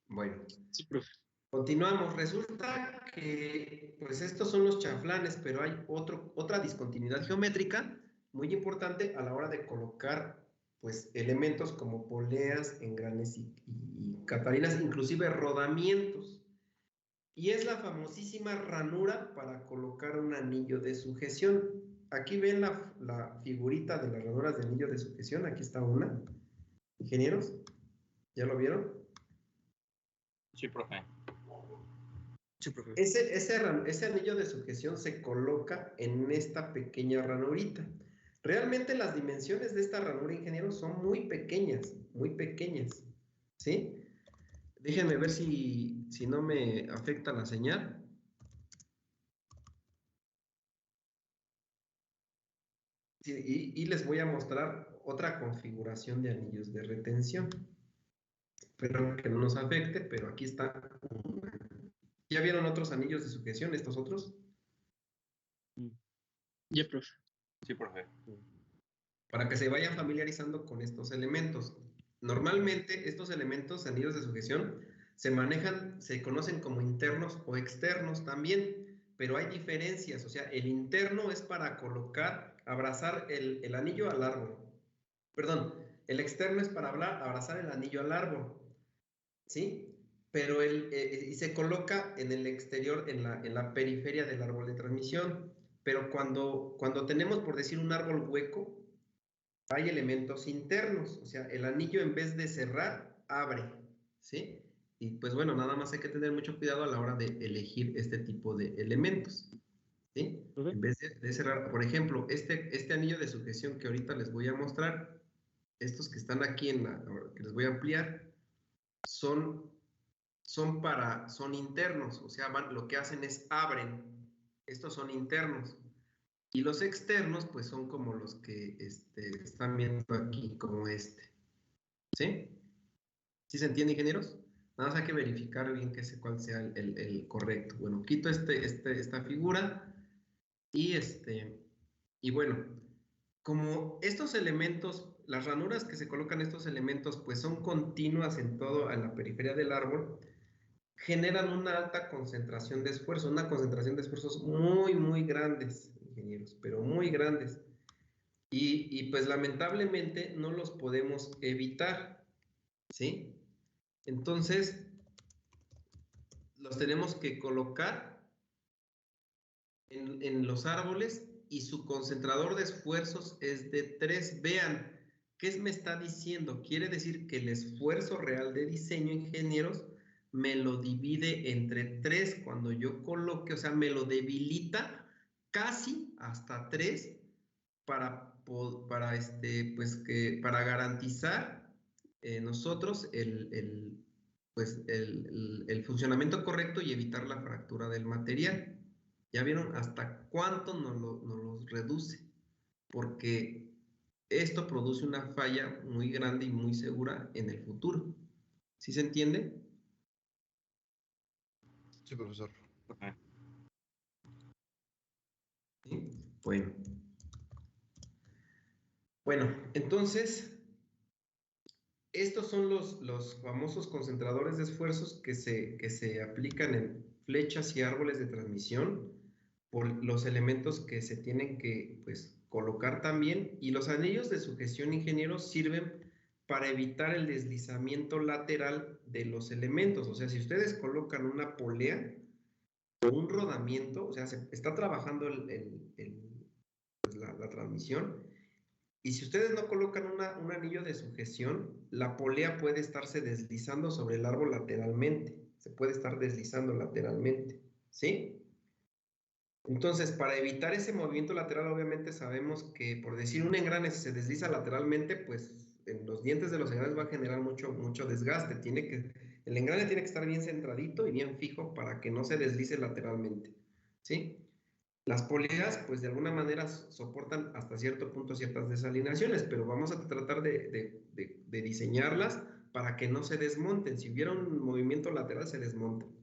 Bueno. Sí, profe. Continuamos. Resulta que, pues estos son los chaflanes, pero hay otra discontinuidad geométrica muy importante a la hora de colocar, pues, elementos como poleas, engranes y catarinas, inclusive rodamientos. Y es la famosísima ranura para colocar un anillo de sujeción. Aquí ven la figurita de las ranuras de anillo de sujeción. Aquí está una. Ingenieros, ¿ya lo vieron? Sí, profe. Sí, profe. Ese anillo de sujeción se coloca en esta pequeña ranurita. Realmente las dimensiones de esta ranura, ingenieros, son muy pequeñas, ¿sí? Déjenme ver si no me afecta la señal. Sí, y les voy a mostrar otra configuración de anillos de retención. Espero que no nos afecte, pero aquí está. ¿Ya vieron otros anillos de sujeción, estos otros? Ya, profe. Sí, profe. Para que se vayan familiarizando con estos elementos. Normalmente estos elementos, anillos de sujeción, se conocen como internos o externos también, pero hay diferencias. O sea, el interno es para abrazar el anillo al árbol. Perdón, el externo es para abrazar el anillo al árbol, ¿sí? Pero y se coloca en el exterior, en la periferia del árbol de transmisión. Pero cuando tenemos, por decir, un árbol hueco, hay elementos internos, o sea, el anillo en vez de cerrar, abre, ¿sí? Y pues bueno, nada más hay que tener mucho cuidado a la hora de elegir este tipo de elementos, ¿sí? En vez de cerrar, por ejemplo, este anillo de sujeción que ahorita les voy a mostrar, estos que están aquí que les voy a ampliar, son internos, o sea, lo que hacen es abren, estos son internos. Y los externos, pues son como los que están viendo aquí, como este. ¿Sí? ¿Sí se entiende, ingenieros? Nada más hay que verificar bien cuál sea el correcto. Bueno, quito esta figura y bueno, como estos elementos, las ranuras que se colocan estos elementos, pues son continuas en la periferia del árbol, generan una alta concentración de esfuerzo, una concentración de esfuerzos muy, muy grandes, ingenieros, pero muy grandes. Y pues lamentablemente no los podemos evitar, ¿sí? Entonces, los tenemos que colocar en los árboles y su concentrador de esfuerzos es de 3. Vean, ¿qué me está diciendo? Quiere decir que el esfuerzo real de diseño, ingenieros, me lo divide entre 3 cuando yo coloque, o sea, me lo debilita casi hasta 3 para garantizar nosotros el funcionamiento correcto y evitar la fractura del material. ¿Ya vieron hasta cuánto nos los reduce? Porque esto produce una falla muy grande y muy segura en el futuro. ¿Sí se entiende? Sí, profesor. Profe. ¿Sí? Bueno, entonces, estos son los famosos concentradores de esfuerzos que se aplican en flechas y árboles de transmisión por los elementos que se tienen que pues, colocar también. Y los anillos de sujeción, ingenieros, sirven para evitar el deslizamiento lateral de los elementos. O sea, si ustedes colocan una polea o un rodamiento, o sea, se está trabajando la transmisión. Y si ustedes no colocan un anillo de sujeción, la polea puede estarse deslizando sobre el árbol lateralmente. Se puede estar deslizando lateralmente, ¿sí? Entonces, para evitar ese movimiento lateral, obviamente sabemos que, por decir, un engrane si se desliza lateralmente, pues en los dientes de los engranes va a generar mucho desgaste. El engrane tiene que estar bien centradito y bien fijo para que no se deslice lateralmente, ¿sí? Las poleas, pues de alguna manera soportan hasta cierto punto ciertas desalineaciones, pero vamos a tratar de diseñarlas para que no se desmonten. Si hubiera un movimiento lateral, se desmontan.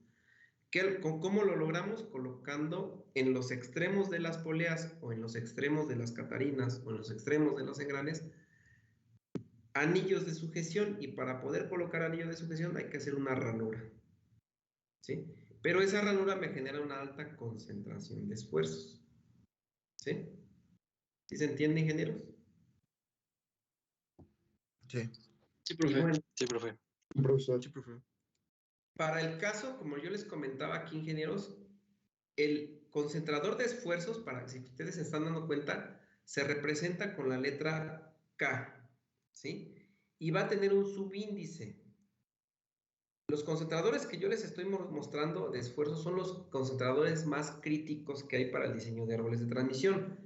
¿Cómo lo logramos? Colocando en los extremos de las poleas o en los extremos de las catarinas o en los extremos de los engranes anillos de sujeción, y para poder colocar anillos de sujeción hay que hacer una ranura, ¿sí? Pero esa ranura me genera una alta concentración de esfuerzos, ¿sí? ¿Sí se entiende, ingenieros? Sí. Sí, Y profe. bueno, Sí, profe. Profesor. Sí, profe. para el caso, como yo les comentaba aquí, ingenieros, el concentrador de esfuerzos, para si ustedes se están dando cuenta, se representa con la letra K, ¿sí? Y va a tener un subíndice. Los concentradores que yo les estoy mostrando de esfuerzo son los concentradores más críticos que hay para el diseño de árboles de transmisión.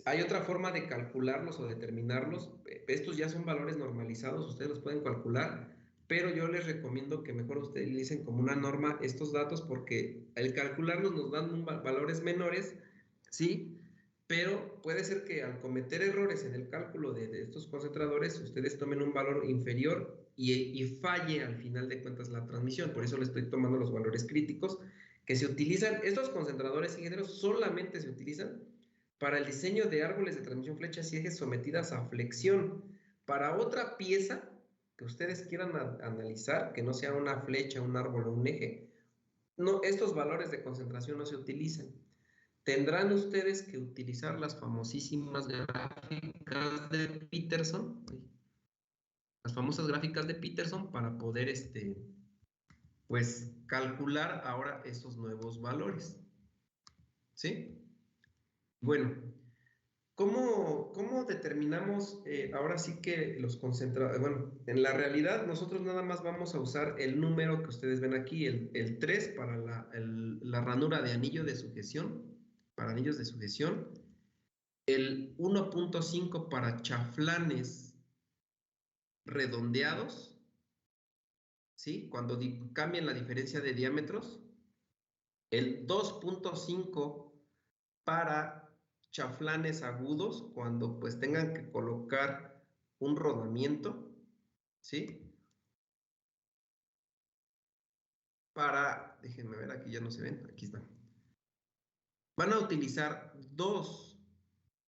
Hay otra forma de calcularlos o determinarlos. Estos ya son valores normalizados, ustedes los pueden calcular, pero yo les recomiendo que mejor ustedes utilicen como una norma estos datos, porque al calcularlos nos dan valores menores, ¿sí? Pero puede ser que al cometer errores en el cálculo de estos concentradores, ustedes tomen un valor inferior y falle al final de cuentas la transmisión. Por eso les estoy tomando los valores críticos que se utilizan. Estos concentradores, ingenieros, solamente se utilizan para el diseño de árboles de transmisión flechas y ejes sometidas a flexión. Para otra pieza que ustedes quieran analizar, que no sea una flecha, un árbol o un eje, no, estos valores de concentración no se utilizan. Tendrán ustedes que utilizar las famosísimas gráficas de Peterson, las famosas gráficas de Peterson para poder, pues, calcular ahora estos nuevos valores, ¿sí? Bueno, ¿cómo determinamos ahora sí que los concentrados? Bueno, en la realidad nosotros nada más vamos a usar el número que ustedes ven aquí, el 3 para la ranura de anillo de sujeción, para anillos de sujeción, el 1.5 para chaflanes redondeados, ¿sí? Cuando cambian la diferencia de diámetros, el 2.5 para chaflanes agudos cuando pues tengan que colocar un rodamiento, ¿sí? Déjenme ver, aquí ya no se ven, aquí están. Van a utilizar 2,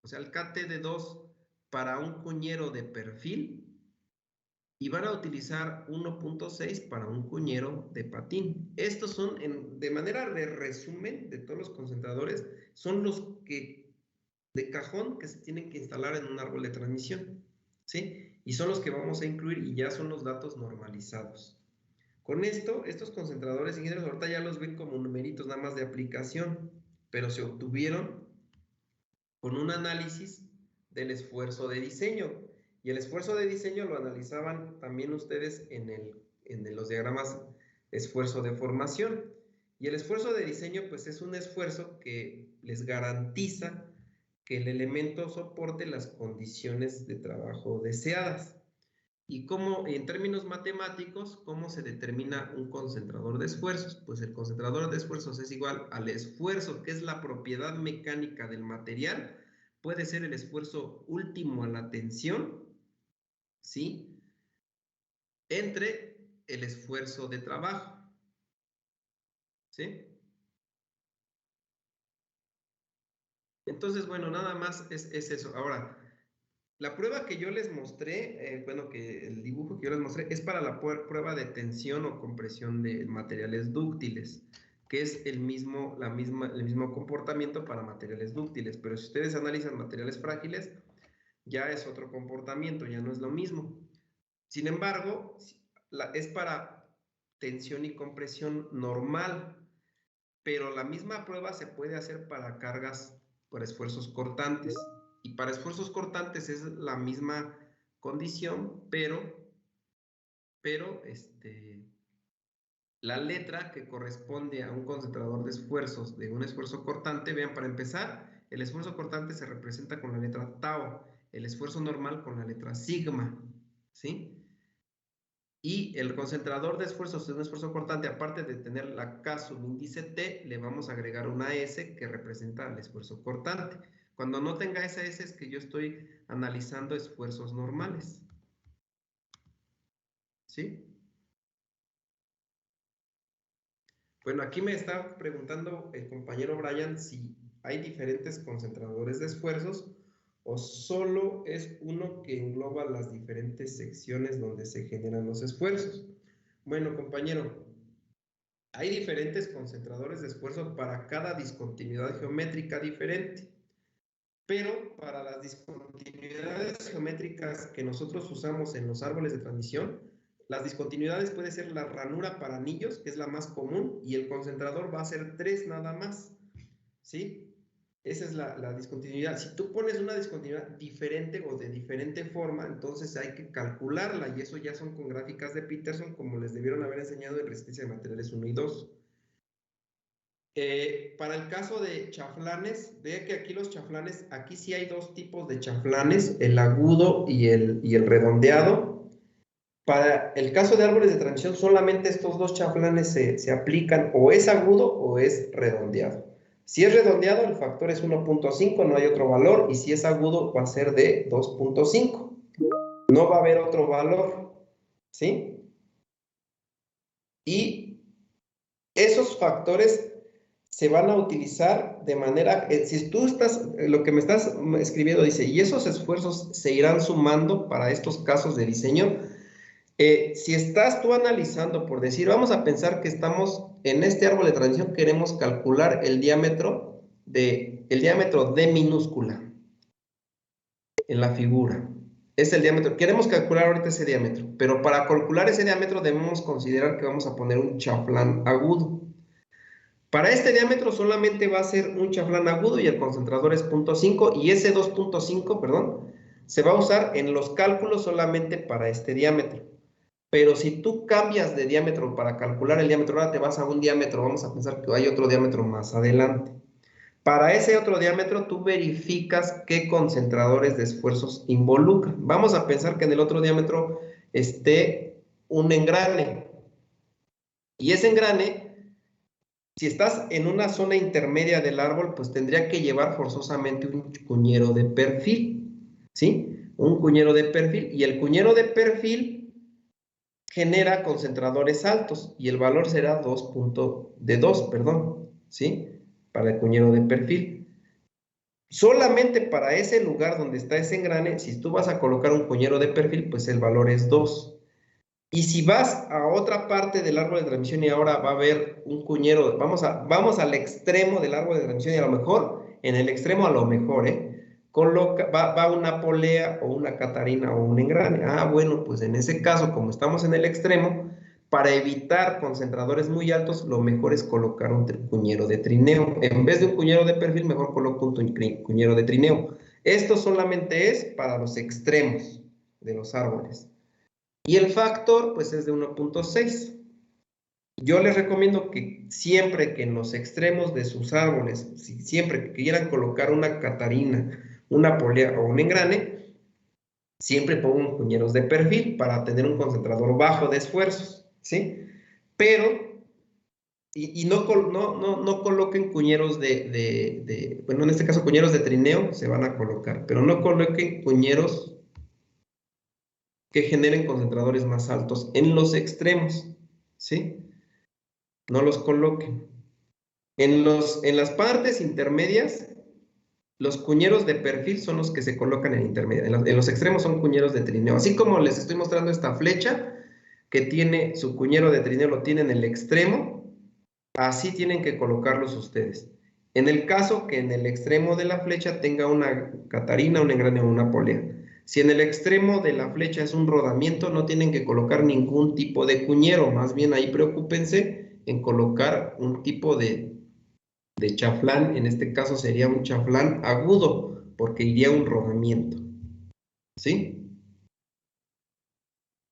o sea, el KT de 2 para un cuñero de perfil y van a utilizar 1.6 para un cuñero de patín. Estos son, de manera de resumen de todos los concentradores, son los que de cajón que se tienen que instalar en un árbol de transmisión, ¿sí? Y son los que vamos a incluir y ya son los datos normalizados. Con esto, estos concentradores, ingenieros, ahorita ya los ven como numeritos nada más de aplicación, pero se obtuvieron con un análisis del esfuerzo de diseño. Y el esfuerzo de diseño lo analizaban también ustedes en los diagramas de esfuerzo de formación. Y el esfuerzo de diseño, pues es un esfuerzo que les garantiza que el elemento soporte las condiciones de trabajo deseadas. Y cómo, en términos matemáticos, ¿cómo se determina un concentrador de esfuerzos? Pues el concentrador de esfuerzos es igual al esfuerzo, que es la propiedad mecánica del material. Puede ser el esfuerzo último a la tensión, ¿sí? Entre el esfuerzo de trabajo, ¿sí? Entonces, bueno, nada más es eso. Ahora, la prueba que yo les mostré, que el dibujo que yo les mostré es para la prueba de tensión o compresión de materiales dúctiles, que es el mismo comportamiento para materiales dúctiles. Pero si ustedes analizan materiales frágiles, ya es otro comportamiento, ya no es lo mismo. Sin embargo, es para tensión y compresión normal, pero la misma prueba se puede hacer para cargas por esfuerzos cortantes. Y para esfuerzos cortantes es la misma condición, pero la letra que corresponde a un concentrador de esfuerzos de un esfuerzo cortante, vean, para empezar, el esfuerzo cortante se representa con la letra tau, el esfuerzo normal con la letra sigma, ¿sí? Y el concentrador de esfuerzos de un esfuerzo cortante, aparte de tener la K subíndice T, le vamos a agregar una S que representa el esfuerzo cortante. Cuando no tenga esa S es que yo estoy analizando esfuerzos normales. ¿Sí? Bueno, aquí me está preguntando el compañero Brian si hay diferentes concentradores de esfuerzos o solo es uno que engloba las diferentes secciones donde se generan los esfuerzos. Bueno, compañero, hay diferentes concentradores de esfuerzo para cada discontinuidad geométrica diferente. Pero para las discontinuidades geométricas que nosotros usamos en los árboles de transmisión, las discontinuidades puede ser la ranura para anillos, que es la más común, y el concentrador va a ser 3 nada más, ¿sí? Esa es la discontinuidad. Si tú pones una discontinuidad diferente o de diferente forma, entonces hay que calcularla, y eso ya son con gráficas de Peterson, como les debieron haber enseñado en resistencia de materiales 1 y 2. Para el caso de chaflanes, ve que aquí los chaflanes, aquí sí hay 2 tipos de chaflanes, el agudo y el redondeado. Para el caso de árboles de transmisión, solamente estos 2 chaflanes se aplican, o es agudo o es redondeado. Si es redondeado, el factor es 1.5, no hay otro valor, y si es agudo va a ser de 2.5. No va a haber otro valor, ¿sí? Y esos factores se van a utilizar de manera, si tú estás, lo que me estás escribiendo dice, y esos esfuerzos se irán sumando para estos casos de diseño. Si estás tú analizando, por decir, vamos a pensar que estamos en este árbol de transición, queremos calcular el diámetro D minúscula en la figura. Es el diámetro, queremos calcular ahorita ese diámetro, pero para calcular ese diámetro debemos considerar que vamos a poner un chaflán agudo. Para este diámetro solamente va a ser un chaflán agudo y el concentrador es 0.5, y ese 2.5, perdón, se va a usar en los cálculos solamente para este diámetro. Pero si tú cambias de diámetro para calcular el diámetro, ahora te vas a un diámetro, vamos a pensar que hay otro diámetro más adelante. Para ese otro diámetro tú verificas qué concentradores de esfuerzos involucran. Vamos a pensar que en el otro diámetro esté un engrane. Y ese engrane Si estás en una zona intermedia del árbol, pues tendría que llevar forzosamente un cuñero de perfil, ¿sí? Un cuñero de perfil, y el cuñero de perfil genera concentradores altos, y el valor será 2.2, perdón, ¿sí? Para el cuñero de perfil. Solamente para ese lugar donde está ese engrane, si tú vas a colocar un cuñero de perfil, pues el valor es 2. Y si vas a otra parte del árbol de transmisión y ahora va a haber un cuñero, vamos al extremo del árbol de transmisión y a lo mejor, en el extremo a lo mejor, va una polea o una catarina o un engrane. Ah, bueno, pues en ese caso, como estamos en el extremo, para evitar concentradores muy altos, lo mejor es colocar un cuñero de trineo. En vez de un cuñero de perfil, mejor coloco un cuñero de trineo. Esto solamente es para los extremos de los árboles. Y el factor, pues es de 1.6. Yo les recomiendo que siempre que en los extremos de sus árboles, siempre que quieran colocar una catarina, una polea o un engrane, siempre pongan cuñeros de perfil para tener un concentrador bajo de esfuerzos, ¿sí? Pero, y no coloquen cuñeros bueno, en este caso cuñeros de trineo se van a colocar, pero no coloquen cuñeros que generen concentradores más altos en los extremos, ¿sí? No los coloquen. En las partes intermedias, los cuñeros de perfil son los que se colocan en intermedia. En los extremos son cuñeros de trineo. Así como les estoy mostrando esta flecha, que tiene su cuñero de trineo, lo tiene en el extremo, así tienen que colocarlos ustedes. En el caso que en el extremo de la flecha tenga una catarina, un engrane o una polea. Si en el extremo de la flecha es un rodamiento, no tienen que colocar ningún tipo de cuñero, más bien ahí preocúpense en colocar un tipo de chaflán, en este caso sería un chaflán agudo, porque iría un rodamiento. ¿Sí?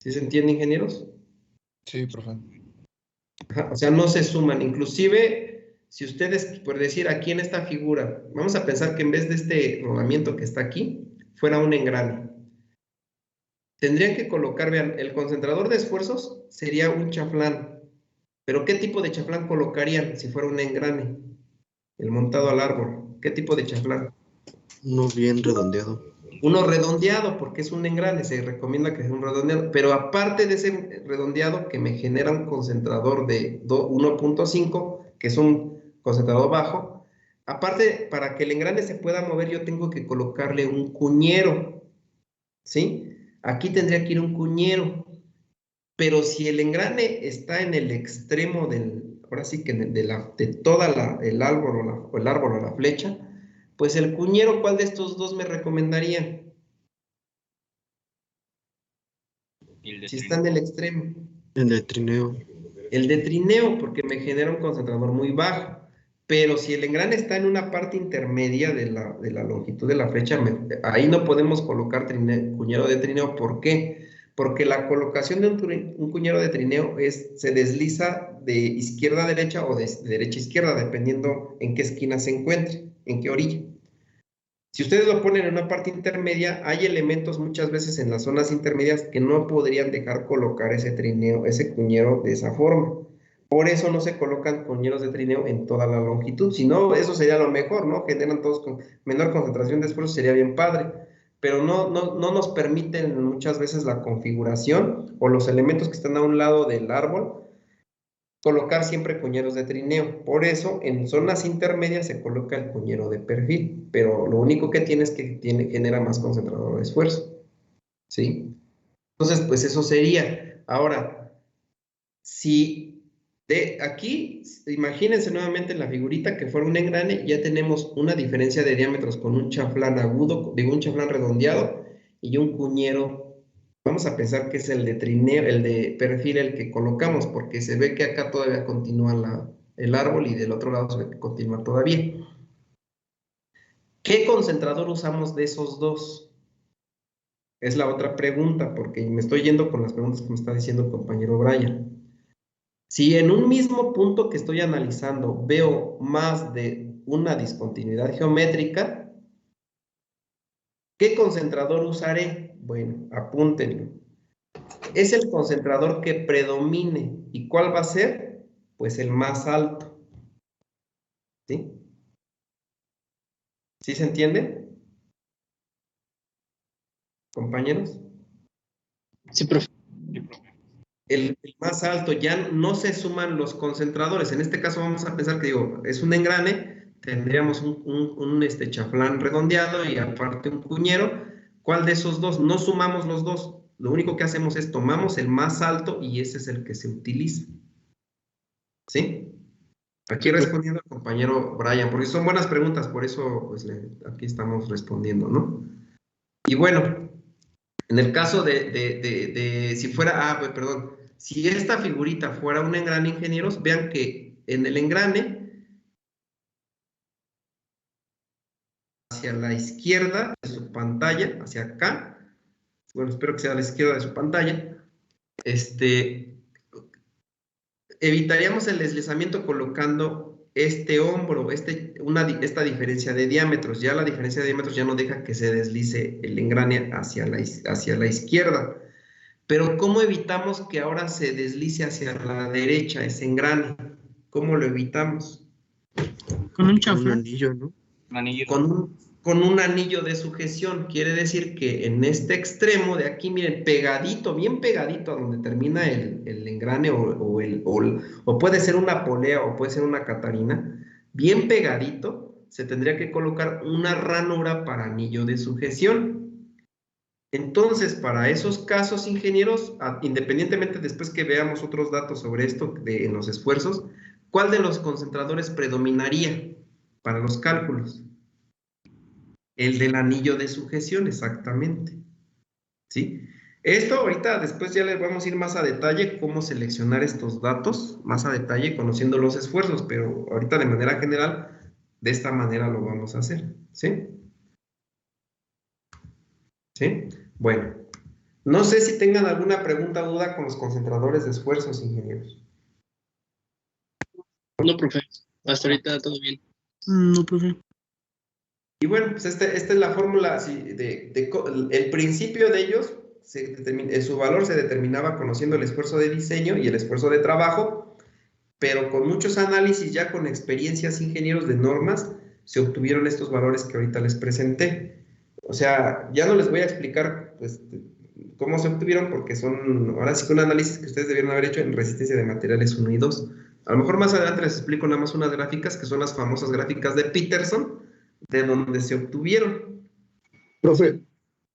¿Sí se entiende, ingenieros? Sí, profe. Ajá, o sea, no se suman. Inclusive, si ustedes, por decir, aquí en esta figura, vamos a pensar que en vez de este rodamiento que está aquí, fuera un engrane. Tendrían que colocar, vean, el concentrador de esfuerzos sería un chaflán. Pero ¿qué tipo de chaflán colocarían si fuera un engrane? El montado al árbol. ¿Qué tipo de chaflán? Uno bien redondeado. Uno redondeado, porque es un engrane, se recomienda que sea un redondeado. Pero aparte de ese redondeado, que me genera un concentrador de 1.5, que es un concentrador bajo, aparte, para que el engrane se pueda mover, yo tengo que colocarle un cuñero, ¿sí? Aquí tendría que ir un cuñero, pero si el engrane está en el extremo ahora sí que de toda el árbol o la flecha, pues el cuñero, ¿cuál de estos dos me recomendaría? Si está en el extremo. El de trineo. El de trineo, porque me genera un concentrador muy bajo. Pero si el engrane está en una parte intermedia de la longitud de la flecha, ahí no podemos colocar cuñero de trineo. ¿Por qué? Porque la colocación de un cuñero de trineo se desliza de izquierda a derecha o de derecha a izquierda, dependiendo en qué esquina se encuentre, en qué orilla. Si ustedes lo ponen en una parte intermedia, hay elementos muchas veces en las zonas intermedias que no podrían dejar colocar ese trineo, ese cuñero de esa forma. Por eso no se colocan cuñeros de trineo en toda la longitud. Si no, eso sería lo mejor, ¿no? Generan todos con menor concentración de esfuerzo, sería bien padre. Pero no nos permiten muchas veces la configuración o los elementos que están a un lado del árbol colocar siempre cuñeros de trineo. Por eso, en zonas intermedias se coloca el cuñero de perfil, pero lo único que tiene es que genera más concentrador de esfuerzo. ¿Sí? Entonces, pues eso sería. Ahora, si de aquí, imagínense nuevamente en la figurita que fuera un engrane, ya tenemos una diferencia de diámetros con un chaflán agudo, digo, un chaflán redondeado y un cuñero. Vamos a pensar que es el de trineo, el de perfil el que colocamos, porque se ve que acá todavía continúa el árbol y del otro lado se ve que continúa todavía. ¿Qué concentrador usamos de esos dos? Es la otra pregunta, porque me estoy yendo con las preguntas que me está diciendo el compañero Brian. Si en un mismo punto que estoy analizando veo más de una discontinuidad geométrica, ¿qué concentrador usaré? Bueno, apúntenlo. Es el concentrador que predomine. ¿Y cuál va a ser? Pues el más alto. ¿Sí? ¿Sí se entiende? Compañeros. Sí, profe. Sí, profe. El más alto, ya no se suman los concentradores. En este caso vamos a pensar que, digo, es un engrane, tendríamos un chaflán redondeado y aparte un cuñero. ¿Cuál de esos dos? No sumamos los dos. Lo único que hacemos es tomamos el más alto y ese es el que se utiliza. ¿Sí? Aquí respondiendo al compañero Brian, porque son buenas preguntas, por eso pues, aquí estamos respondiendo, ¿no? Y bueno, en el caso si fuera, perdón, si esta figurita fuera un engrane, ingenieros, vean que en el engrane, hacia la izquierda de su pantalla, hacia acá, bueno, espero que sea a la izquierda de su pantalla, evitaríamos el deslizamiento colocando este hombro, esta diferencia de diámetros. Ya la diferencia de diámetros ya no deja que se deslice el engrane hacia la izquierda. Pero ¿cómo evitamos que ahora se deslice hacia la derecha ese engrane? ¿Cómo lo evitamos? Con un Un chaflán. anillo, ¿no? Un anillo. Con un anillo de sujeción. Quiere decir que en este extremo de aquí, miren, pegadito, bien pegadito a donde termina el engrane o puede ser una polea o puede ser una catarina, bien pegadito, se tendría que colocar una ranura para anillo de sujeción. Entonces, para esos casos, ingenieros, independientemente después que veamos otros datos sobre esto en los esfuerzos, ¿cuál de los concentradores predominaría para los cálculos? El del anillo de sujeción, exactamente. ¿Sí? Esto ahorita, después ya les vamos a ir más a detalle cómo seleccionar estos datos, más a detalle, conociendo los esfuerzos, pero ahorita de manera general, de esta manera lo vamos a hacer. ¿Sí? ¿Sí? Bueno, no sé si tengan alguna pregunta o duda con los concentradores de esfuerzos, ingenieros. No, profe. Hasta ahorita todo bien. No, profe. Y bueno, pues esta es la fórmula, el principio de ellos, su valor se determinaba conociendo el esfuerzo de diseño y el esfuerzo de trabajo, pero con muchos análisis, ya con experiencias ingenieros de normas, se obtuvieron estos valores que ahorita les presenté. O sea, ya no les voy a explicar pues, cómo se obtuvieron, porque son, ahora sí que un análisis que ustedes debieron haber hecho en resistencia de materiales 1 y 2. A lo mejor más adelante les explico nada más unas gráficas, que son las famosas gráficas de Peterson, de donde se obtuvieron. Profe,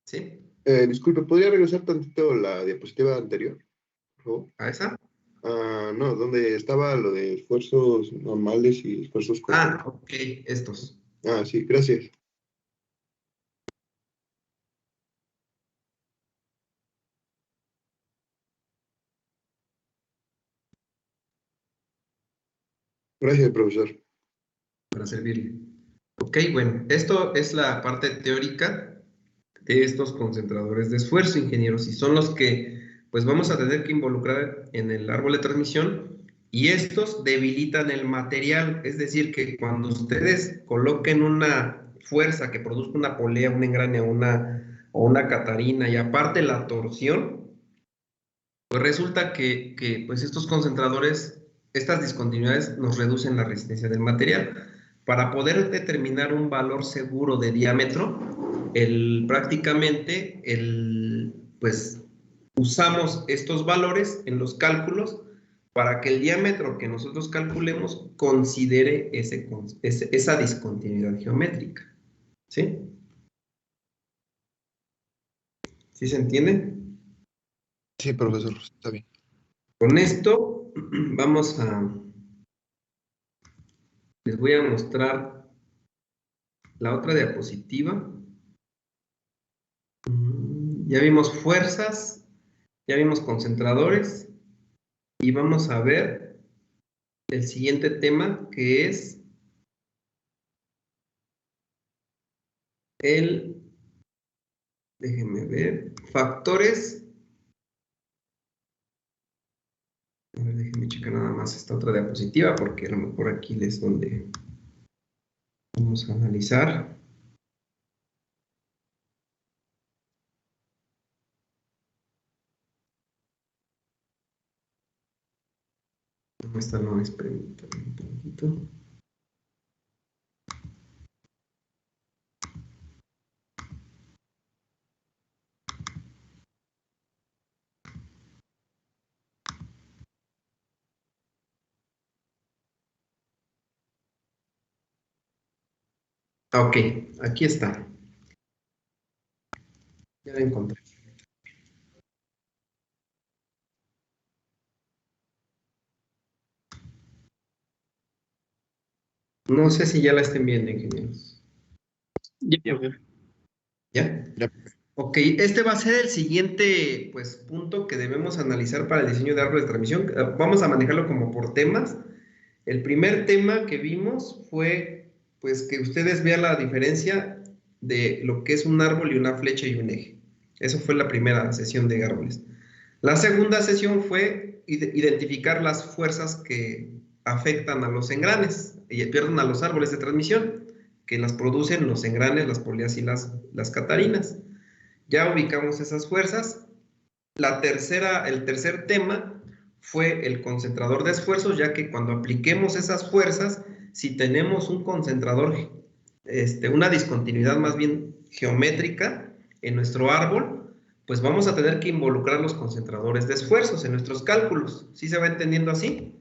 ¿Sí? disculpe, ¿podría regresar tantito la diapositiva anterior, por favor? ¿A esa? No, donde estaba lo de esfuerzos normales y esfuerzos Ah, ok, estos. sí, gracias. Gracias, profesor. Para servirle. Ok, bueno, esto es la parte teórica de estos concentradores de esfuerzo, ingenieros, y son los que pues vamos a tener que involucrar en el árbol de transmisión, y estos debilitan el material, es decir, que cuando ustedes coloquen una fuerza que produzca una polea, un engrane o una catarina, y aparte la torsión, pues resulta que pues estos concentradores, estas discontinuidades nos reducen la resistencia del material. Para poder determinar un valor seguro de diámetro, prácticamente pues usamos estos valores en los cálculos para que el diámetro que nosotros calculemos considere esa discontinuidad geométrica. ¿Sí? ¿Sí se entiende? Sí, profesor, está bien. Con esto les voy a mostrar la otra diapositiva. Ya vimos fuerzas, ya vimos concentradores, y vamos a ver el siguiente tema, que es déjenme ver, factores. A ver, déjenme checar nada más esta otra diapositiva, porque a lo mejor aquí es donde vamos a analizar. Esta no es, permítanme un poquito. Ok, aquí está. Ya la encontré. No sé si ya la estén viendo, ingenieros. Ya, profe. ¿Ya? Ya. Ok, este va a ser el siguiente pues, punto que debemos analizar para el diseño de árboles de transmisión. Vamos a manejarlo como por temas. El primer tema que vimos fue pues, que ustedes vean la diferencia de lo que es un árbol y una flecha y un eje. Eso fue la primera sesión de árboles. La segunda sesión fue identificar las fuerzas que afectan a los engranes, perdón, a los árboles de transmisión, que las producen los engranes, las poleas y las catarinas. Ya ubicamos esas fuerzas. El tercer tema fue el concentrador de esfuerzos, ya que cuando apliquemos esas fuerzas, si tenemos un concentrador, una discontinuidad más bien geométrica en nuestro árbol, pues vamos a tener que involucrar los concentradores de esfuerzos en nuestros cálculos. ¿Sí se va entendiendo así?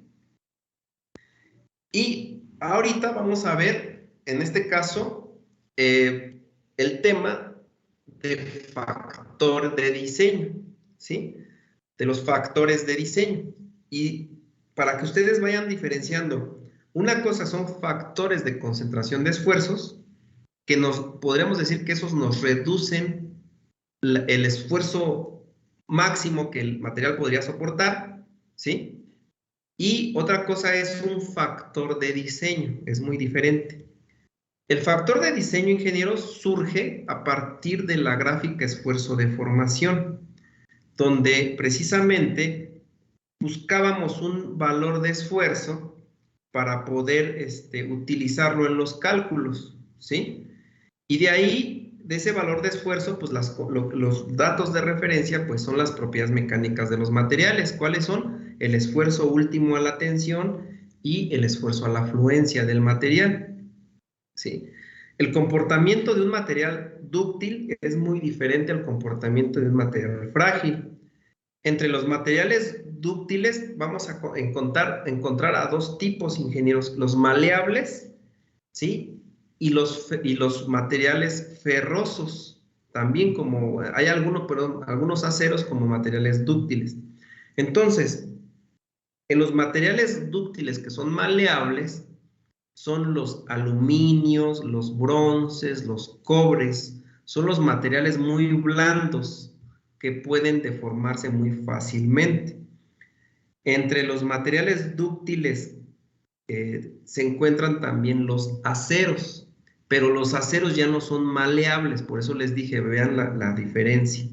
Y ahorita vamos a ver, en este caso, el tema de factor de diseño, ¿sí? De los factores de diseño. Y para que ustedes vayan diferenciando, una cosa son factores de concentración de esfuerzos, que podríamos decir que esos nos reducen el esfuerzo máximo que el material podría soportar, ¿sí? Y otra cosa es un factor de diseño, es muy diferente. El factor de diseño, ingenieros, surge a partir de la gráfica esfuerzo de formación, donde precisamente buscábamos un valor de esfuerzo para poder utilizarlo en los cálculos, ¿sí? Y de ahí, de ese valor de esfuerzo, pues los datos de referencia pues son las propiedades mecánicas de los materiales. ¿Cuáles son? El esfuerzo último a la tensión y el esfuerzo a la fluencia del material, ¿sí? El comportamiento de un material dúctil es muy diferente al comportamiento de un material frágil. Entre los materiales dúctiles vamos a encontrar a dos tipos, ingenieros, los maleables, ¿sí? Y los materiales ferrosos, también como hay algunos aceros como materiales dúctiles. Entonces, en los materiales dúctiles que son maleables, son los aluminios, los bronces, los cobres, son los materiales muy blandos que pueden deformarse muy fácilmente. Entre los materiales dúctiles se encuentran también los aceros, pero los aceros ya no son maleables, por eso les dije, vean la diferencia.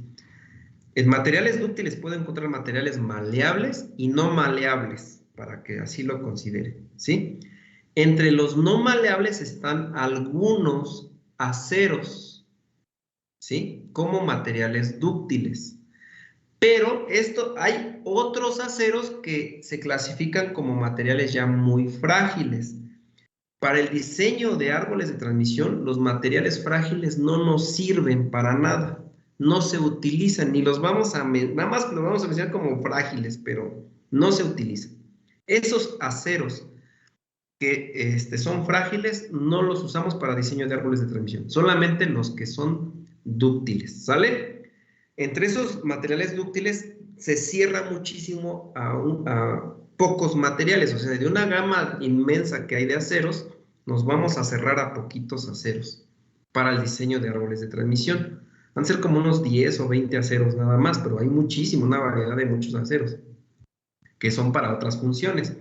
En materiales dúctiles pueden encontrar materiales maleables y no maleables, para que así lo consideren, ¿sí? Entre los no maleables están algunos aceros, ¿sí? Como materiales dúctiles. Pero hay otros aceros que se clasifican como materiales ya muy frágiles. Para el diseño de árboles de transmisión, los materiales frágiles no nos sirven para nada. No se utilizan, ni los vamos a, nada más los vamos a mencionar como frágiles, pero no se utilizan. Esos aceros que son frágiles, no los usamos para diseño de árboles de transmisión, solamente los que son dúctiles, ¿sale? Entre esos materiales dúctiles se cierra muchísimo a pocos materiales, o sea, de una gama inmensa que hay de aceros, nos vamos a cerrar a poquitos aceros para el diseño de árboles de transmisión. Van a ser como unos 10 o 20 aceros nada más, pero hay muchísimo, una variedad de muchos aceros que son para otras funciones.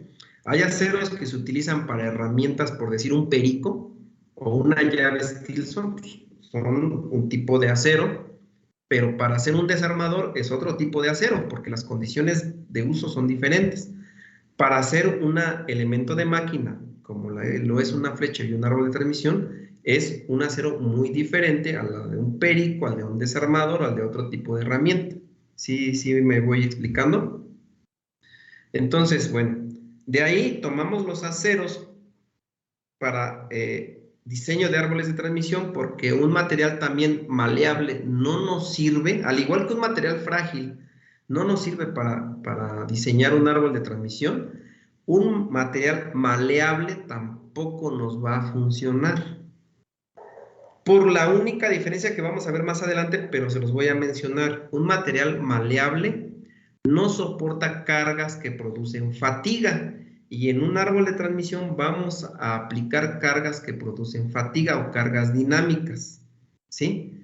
Hay aceros que se utilizan para herramientas, por decir un perico o una llave Stilson, son un tipo de acero, pero para hacer un desarmador es otro tipo de acero, porque las condiciones de uso son diferentes. Para hacer un elemento de máquina, como lo es una flecha y un árbol de transmisión, es un acero muy diferente a la de un perico, al de un desarmador, al de otro tipo de herramienta. ¿Sí me voy explicando? Entonces, bueno, de ahí tomamos los aceros para diseño de árboles de transmisión, porque un material también maleable no nos sirve, al igual que un material frágil, no nos sirve para diseñar un árbol de transmisión. Un material maleable tampoco nos va a funcionar. por la única diferencia que vamos a ver más adelante, pero se los voy a mencionar. Un material maleable no soporta cargas que producen fatiga, y en un árbol de transmisión vamos a aplicar cargas que producen fatiga o cargas dinámicas, ¿sí?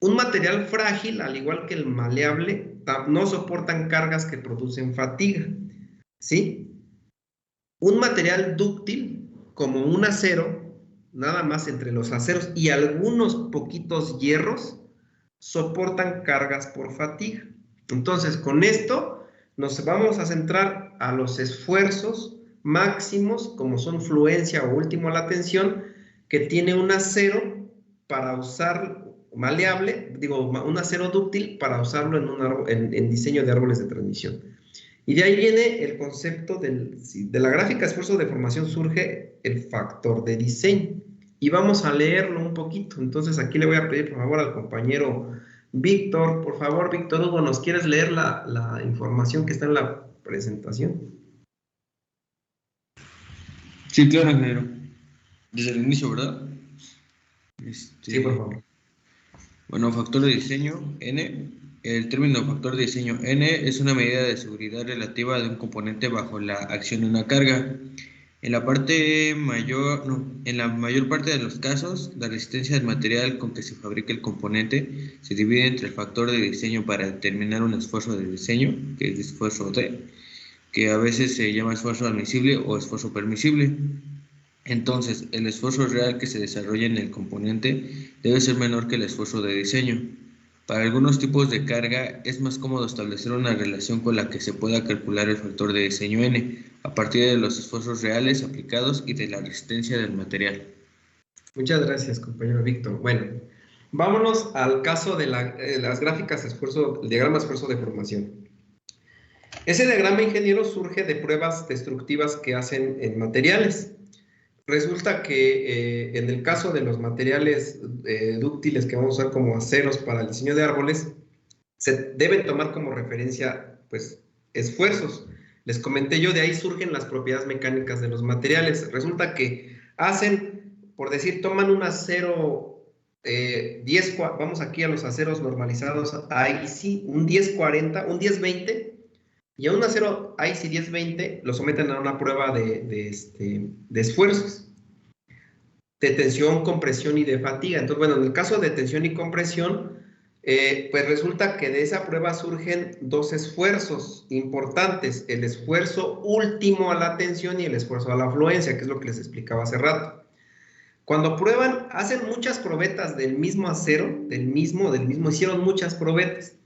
Un material frágil, al igual que el maleable, no soportan cargas que producen fatiga, ¿sí? Un material dúctil, como un acero, nada más entre los aceros y algunos poquitos hierros, soportan cargas por fatiga. Entonces, con esto nos vamos a centrar a los esfuerzos máximos, como son fluencia o último la tensión, que tiene un acero para usar maleable, digo, un acero dúctil para usarlo en diseño de árboles de transmisión. Y de ahí viene el concepto de la gráfica esfuerzo-deformación, surge el factor de diseño. Y vamos a leerlo un poquito. Entonces aquí le voy a pedir por favor al compañero Víctor. Por favor, Víctor Hugo, ¿nos quieres leer la información que está en la presentación? Sí, claro, ingeniero. Desde el inicio, ¿verdad? Sí, por favor. Bueno, factor de diseño, N. El término factor de diseño N es una medida de seguridad relativa de un componente bajo la acción de una carga. En la mayor parte de los casos, la resistencia del material con que se fabrica el componente se divide entre el factor de diseño para determinar un esfuerzo de diseño, que es esfuerzo D, que a veces se llama esfuerzo admisible o esfuerzo permisible. Entonces, el esfuerzo real que se desarrolla en el componente debe ser menor que el esfuerzo de diseño. Para algunos tipos de carga es más cómodo establecer una relación con la que se pueda calcular el factor de diseño N a partir de los esfuerzos reales aplicados y de la resistencia del material. Muchas gracias, compañero Víctor. Bueno, vámonos al caso de las gráficas el diagrama esfuerzo-deformación. Ese diagrama, ingeniero, surge de pruebas destructivas que hacen en materiales. Resulta que en el caso de los materiales dúctiles que vamos a usar como aceros para el diseño de árboles, se deben tomar como referencia, pues, esfuerzos. Les comenté yo, de ahí surgen las propiedades mecánicas de los materiales. Resulta que hacen, por decir, toman un acero 10, vamos aquí a los aceros normalizados, ahí sí, un 1040, un 1020, y a un acero IC 1020 lo someten a una prueba de esfuerzos, de tensión, compresión y de fatiga. Entonces, bueno, en el caso de tensión y compresión, pues resulta que de esa prueba surgen dos esfuerzos importantes: el esfuerzo último a la tensión y el esfuerzo a la fluencia, que es lo que les explicaba hace rato. Cuando prueban, hacen muchas probetas del mismo acero, del mismo, hicieron muchas probetas.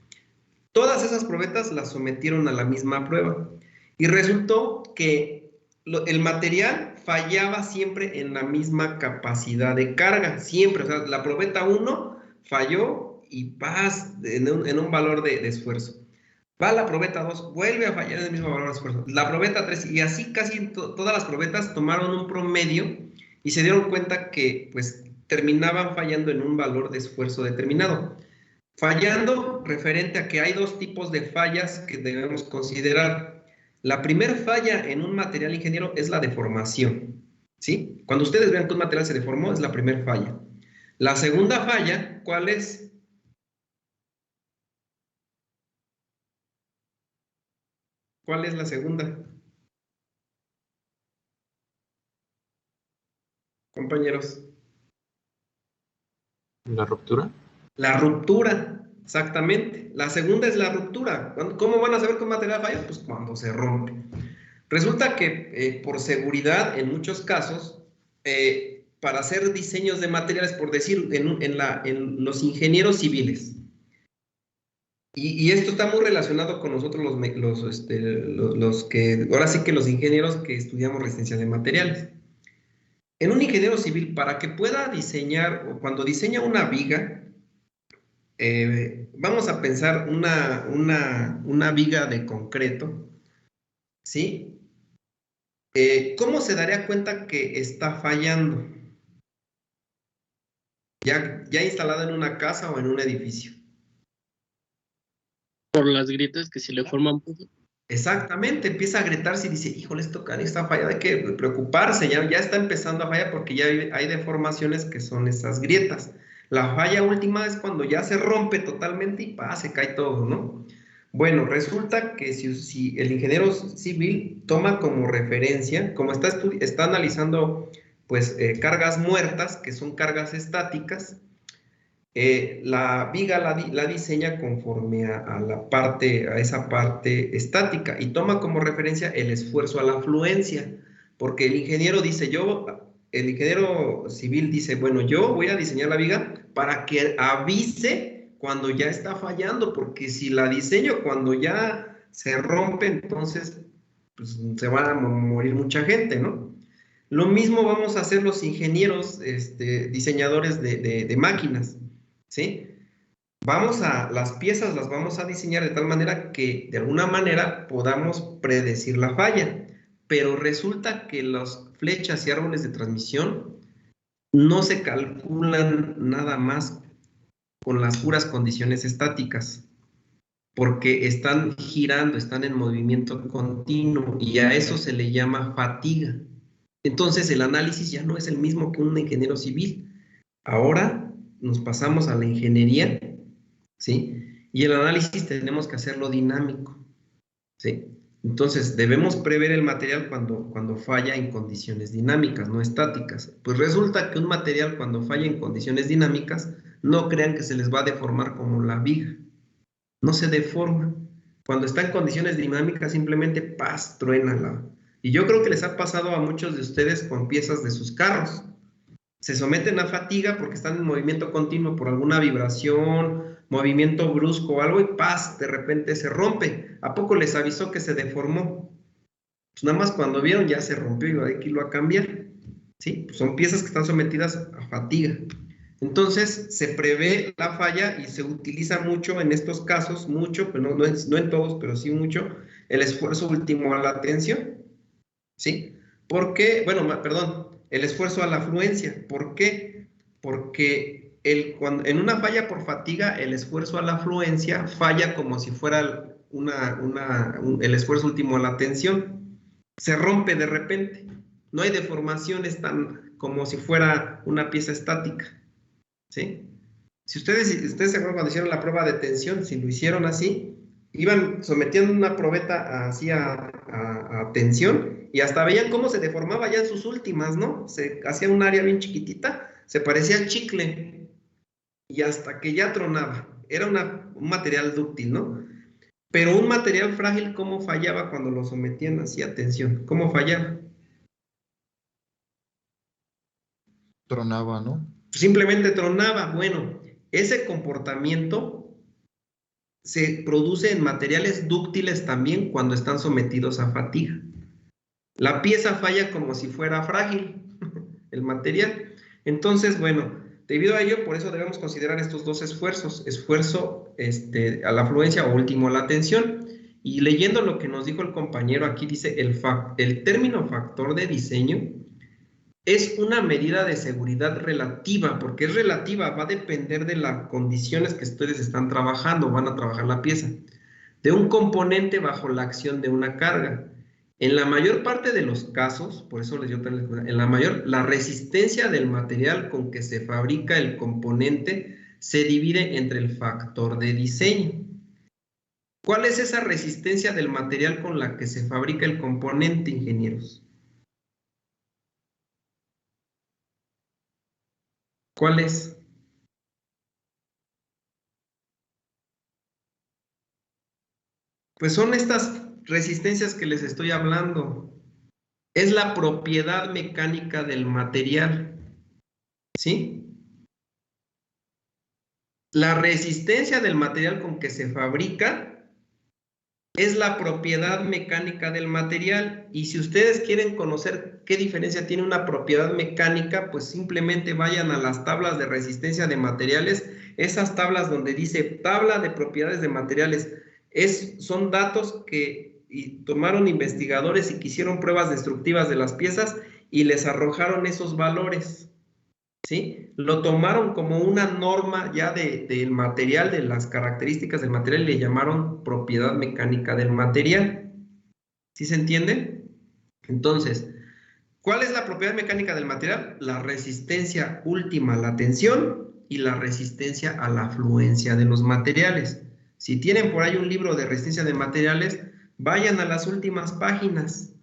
Todas esas probetas las sometieron a la misma prueba y resultó que el material fallaba siempre en la misma capacidad de carga, siempre. O sea, la probeta 1 falló y vas en un valor de esfuerzo. Va la probeta 2, vuelve a fallar en el mismo valor de esfuerzo. La probeta 3, y así casi todas las probetas tomaron un promedio y se dieron cuenta que pues terminaban fallando en un valor de esfuerzo determinado. Fallando referente a que hay dos tipos de fallas que debemos considerar. La primera falla en un material, ingeniero, es la deformación, ¿sí? Cuando ustedes vean que un material se deformó, es la primera falla. La segunda falla, ¿cuál es? ¿Cuál es la segunda? Compañeros. ¿La ruptura? La ruptura, exactamente. La segunda es la ruptura. ¿Cómo van a saber que un material falla? Pues cuando se rompe. Resulta que por seguridad, en muchos casos, para hacer diseños de materiales, por decir, en los ingenieros civiles, y esto está muy relacionado con nosotros los que, ahora sí que los ingenieros que estudiamos resistencia de materiales. En un ingeniero civil, para que pueda diseñar, o cuando diseña una viga, vamos a pensar una viga de concreto, ¿sí? ¿Cómo se daría cuenta que está fallando? Ya instalada en una casa o en un edificio. Por las grietas que se le forman. Exactamente, empieza a agrietarse y dice, híjole, esto está fallado, hay que preocuparse, ya está empezando a fallar porque ya hay deformaciones que son esas grietas. La falla última es cuando ya se rompe totalmente y se cae todo, ¿no? Bueno, resulta que si el ingeniero civil toma como referencia, como está analizando pues cargas muertas, que son cargas estáticas, la viga la diseña conforme a esa parte estática y toma como referencia el esfuerzo a la afluencia, porque el ingeniero civil dice, bueno, yo voy a diseñar la viga para que avise cuando ya está fallando, porque si la diseño cuando ya se rompe, entonces pues, se va a morir mucha gente, ¿no? Lo mismo vamos a hacer los ingenieros, diseñadores de máquinas, ¿sí? Las piezas las vamos a diseñar de tal manera que de alguna manera podamos predecir la falla, pero resulta que las flechas y árboles de transmisión no se calculan nada más con las puras condiciones estáticas, porque están girando, están en movimiento continuo y a eso se le llama fatiga. Entonces el análisis ya no es el mismo que un ingeniero civil. Ahora nos pasamos a la ingeniería, ¿sí? Y el análisis tenemos que hacerlo dinámico, ¿sí? Entonces debemos prever el material cuando falla en condiciones dinámicas, no estáticas. Pues resulta que un material cuando falla en condiciones dinámicas, no crean que se les va a deformar como la viga. No se deforma. Cuando está en condiciones dinámicas, simplemente truena. Y yo creo que les ha pasado a muchos de ustedes con piezas de sus carros. Se someten a fatiga porque están en movimiento continuo por alguna vibración, movimiento brusco o algo y de repente se rompe. ¿A poco les avisó que se deformó? Pues nada más cuando vieron ya se rompió y hay que irlo a cambiar. ¿Sí? Pues son piezas que están sometidas a fatiga. Entonces se prevé la falla y se utiliza mucho en estos casos, pero no en todos, pero sí mucho, el esfuerzo último a la tensión. ¿Sí? ¿Por qué? Bueno, perdón, el esfuerzo a la afluencia. ¿Por qué? Porque en una falla por fatiga, el esfuerzo a la afluencia falla como si fuera el esfuerzo último a la tensión. Se rompe de repente. No hay deformaciones tan como si fuera una pieza estática. ¿Sí? Si ustedes se acuerdan cuando hicieron la prueba de tensión, si lo hicieron así, iban sometiendo una probeta así a tensión y hasta veían cómo se deformaba ya en sus últimas, ¿no? Se hacía un área bien chiquitita, se parecía chicle y hasta que ya tronaba. Era un material dúctil, ¿no? Pero un material frágil, ¿cómo fallaba cuando lo sometían así a tensión? ¿Cómo fallaba? Tronaba, ¿no? Simplemente tronaba. Bueno, ese comportamiento se produce en materiales dúctiles también cuando están sometidos a fatiga. La pieza falla como si fuera frágil, el material. Entonces, bueno, debido a ello, por eso debemos considerar estos dos esfuerzos, esfuerzo a la afluencia o último a la tensión. Y leyendo lo que nos dijo el compañero, aquí dice, el término factor de diseño es una medida de seguridad relativa, porque es relativa, va a depender de las condiciones que ustedes están trabajando, van a trabajar la pieza, de un componente bajo la acción de una carga. En la mayor parte de los casos, por eso les dio la resistencia del material con que se fabrica el componente se divide entre el factor de diseño. ¿Cuál es esa resistencia del material con la que se fabrica el componente, ingenieros? ¿Cuál es? Pues son estas resistencias que les estoy hablando. Es la propiedad mecánica del material. ¿Sí? La resistencia del material con que se fabrica es la propiedad mecánica del material. Y si ustedes quieren conocer qué diferencia tiene una propiedad mecánica, pues simplemente vayan a las tablas de resistencia de materiales. Esas tablas donde dice tabla de propiedades de materiales, son datos que tomaron investigadores y que hicieron pruebas destructivas de las piezas y les arrojaron esos valores. ¿Sí? Lo tomaron como una norma ya del material, de las características del material, y le llamaron propiedad mecánica del material. ¿Sí se entiende? Entonces, ¿cuál es la propiedad mecánica del material? La resistencia última a la tensión y la resistencia a la fluencia de los materiales. Si tienen por ahí un libro de resistencia de materiales, vayan a las últimas páginas.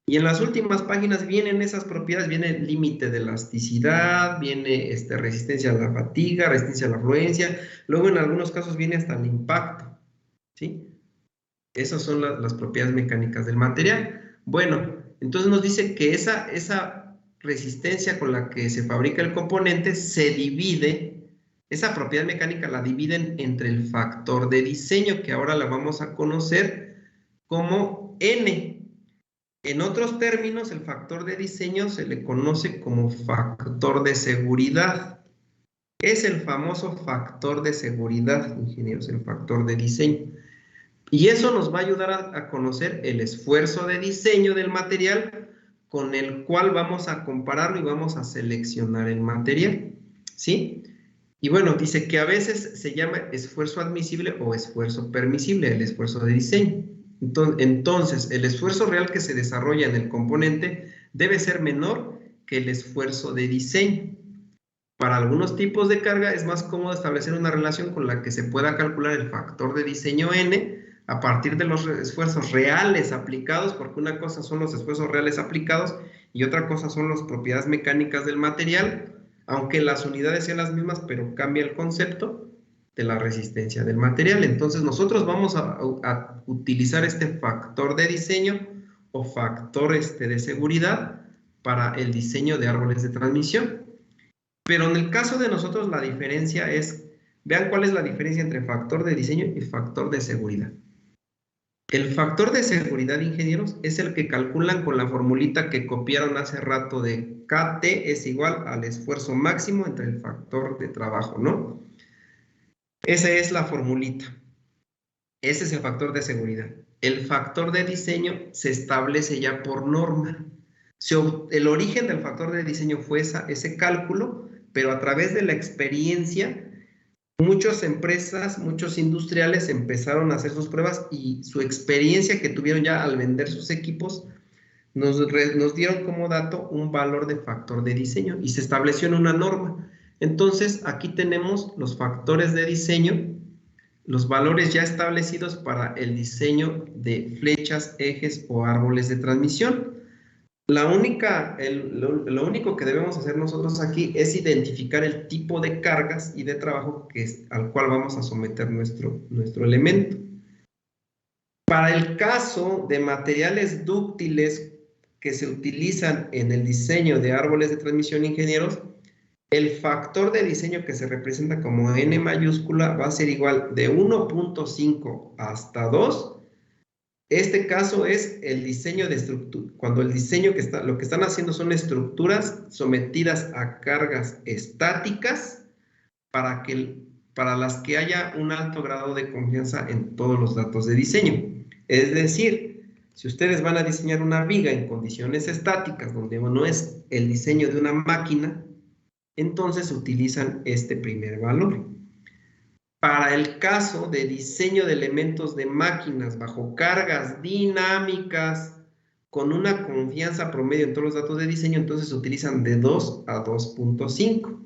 Y en las últimas páginas vienen esas propiedades, viene el límite de elasticidad, viene resistencia a la fatiga, resistencia a la fluencia, luego en algunos casos viene hasta el impacto, ¿sí? Esas son las propiedades mecánicas del material. Bueno, entonces nos dice que esa resistencia con la que se fabrica el componente se divide, esa propiedad mecánica la dividen entre el factor de diseño, que ahora la vamos a conocer como N. En otros términos, el factor de diseño se le conoce como factor de seguridad. Es el famoso factor de seguridad, ingenieros, el factor de diseño. Y eso nos va a ayudar a conocer el esfuerzo de diseño del material con el cual vamos a compararlo y vamos a seleccionar el material, ¿sí? Y bueno, dice que a veces se llama esfuerzo admisible o esfuerzo permisible, el esfuerzo de diseño. Entonces, el esfuerzo real que se desarrolla en el componente debe ser menor que el esfuerzo de diseño. Para algunos tipos de carga es más cómodo establecer una relación con la que se pueda calcular el factor de diseño N a partir de los esfuerzos reales aplicados, porque una cosa son los esfuerzos reales aplicados y otra cosa son las propiedades mecánicas del material, aunque las unidades sean las mismas, pero cambia el concepto de la resistencia del material. Entonces nosotros vamos a utilizar este factor de diseño o factor de seguridad para el diseño de árboles de transmisión. Pero en el caso de nosotros la diferencia es, vean cuál es la diferencia entre factor de diseño y factor de seguridad. El factor de seguridad, ingenieros, es el que calculan con la formulita que copiaron hace rato de KT es igual al esfuerzo máximo entre el factor de trabajo, ¿no? Esa es la formulita. Ese es el factor de seguridad. El factor de diseño se establece ya por norma. El origen del factor de diseño fue ese cálculo, pero a través de la experiencia, muchas empresas, muchos industriales empezaron a hacer sus pruebas y su experiencia que tuvieron ya al vender sus equipos nos dieron como dato un valor de factor de diseño y se estableció en una norma. Entonces, aquí tenemos los factores de diseño, los valores ya establecidos para el diseño de flechas, ejes o árboles de transmisión. Lo único que debemos hacer nosotros aquí es identificar el tipo de cargas y de trabajo al cual vamos a someter nuestro elemento. Para el caso de materiales dúctiles que se utilizan en el diseño de árboles de transmisión, ingenieros, el factor de diseño que se representa como N mayúscula va a ser igual de 1.5 hasta 2. Este caso es el diseño de estructura, cuando el diseño lo que están haciendo son estructuras sometidas a cargas estáticas para las que haya un alto grado de confianza en todos los datos de diseño. Es decir, si ustedes van a diseñar una viga en condiciones estáticas, donde no es el diseño de una máquina, entonces utilizan este primer valor. Para el caso de diseño de elementos de máquinas bajo cargas dinámicas con una confianza promedio en todos los datos de diseño, entonces se utilizan de 2 a 2.5.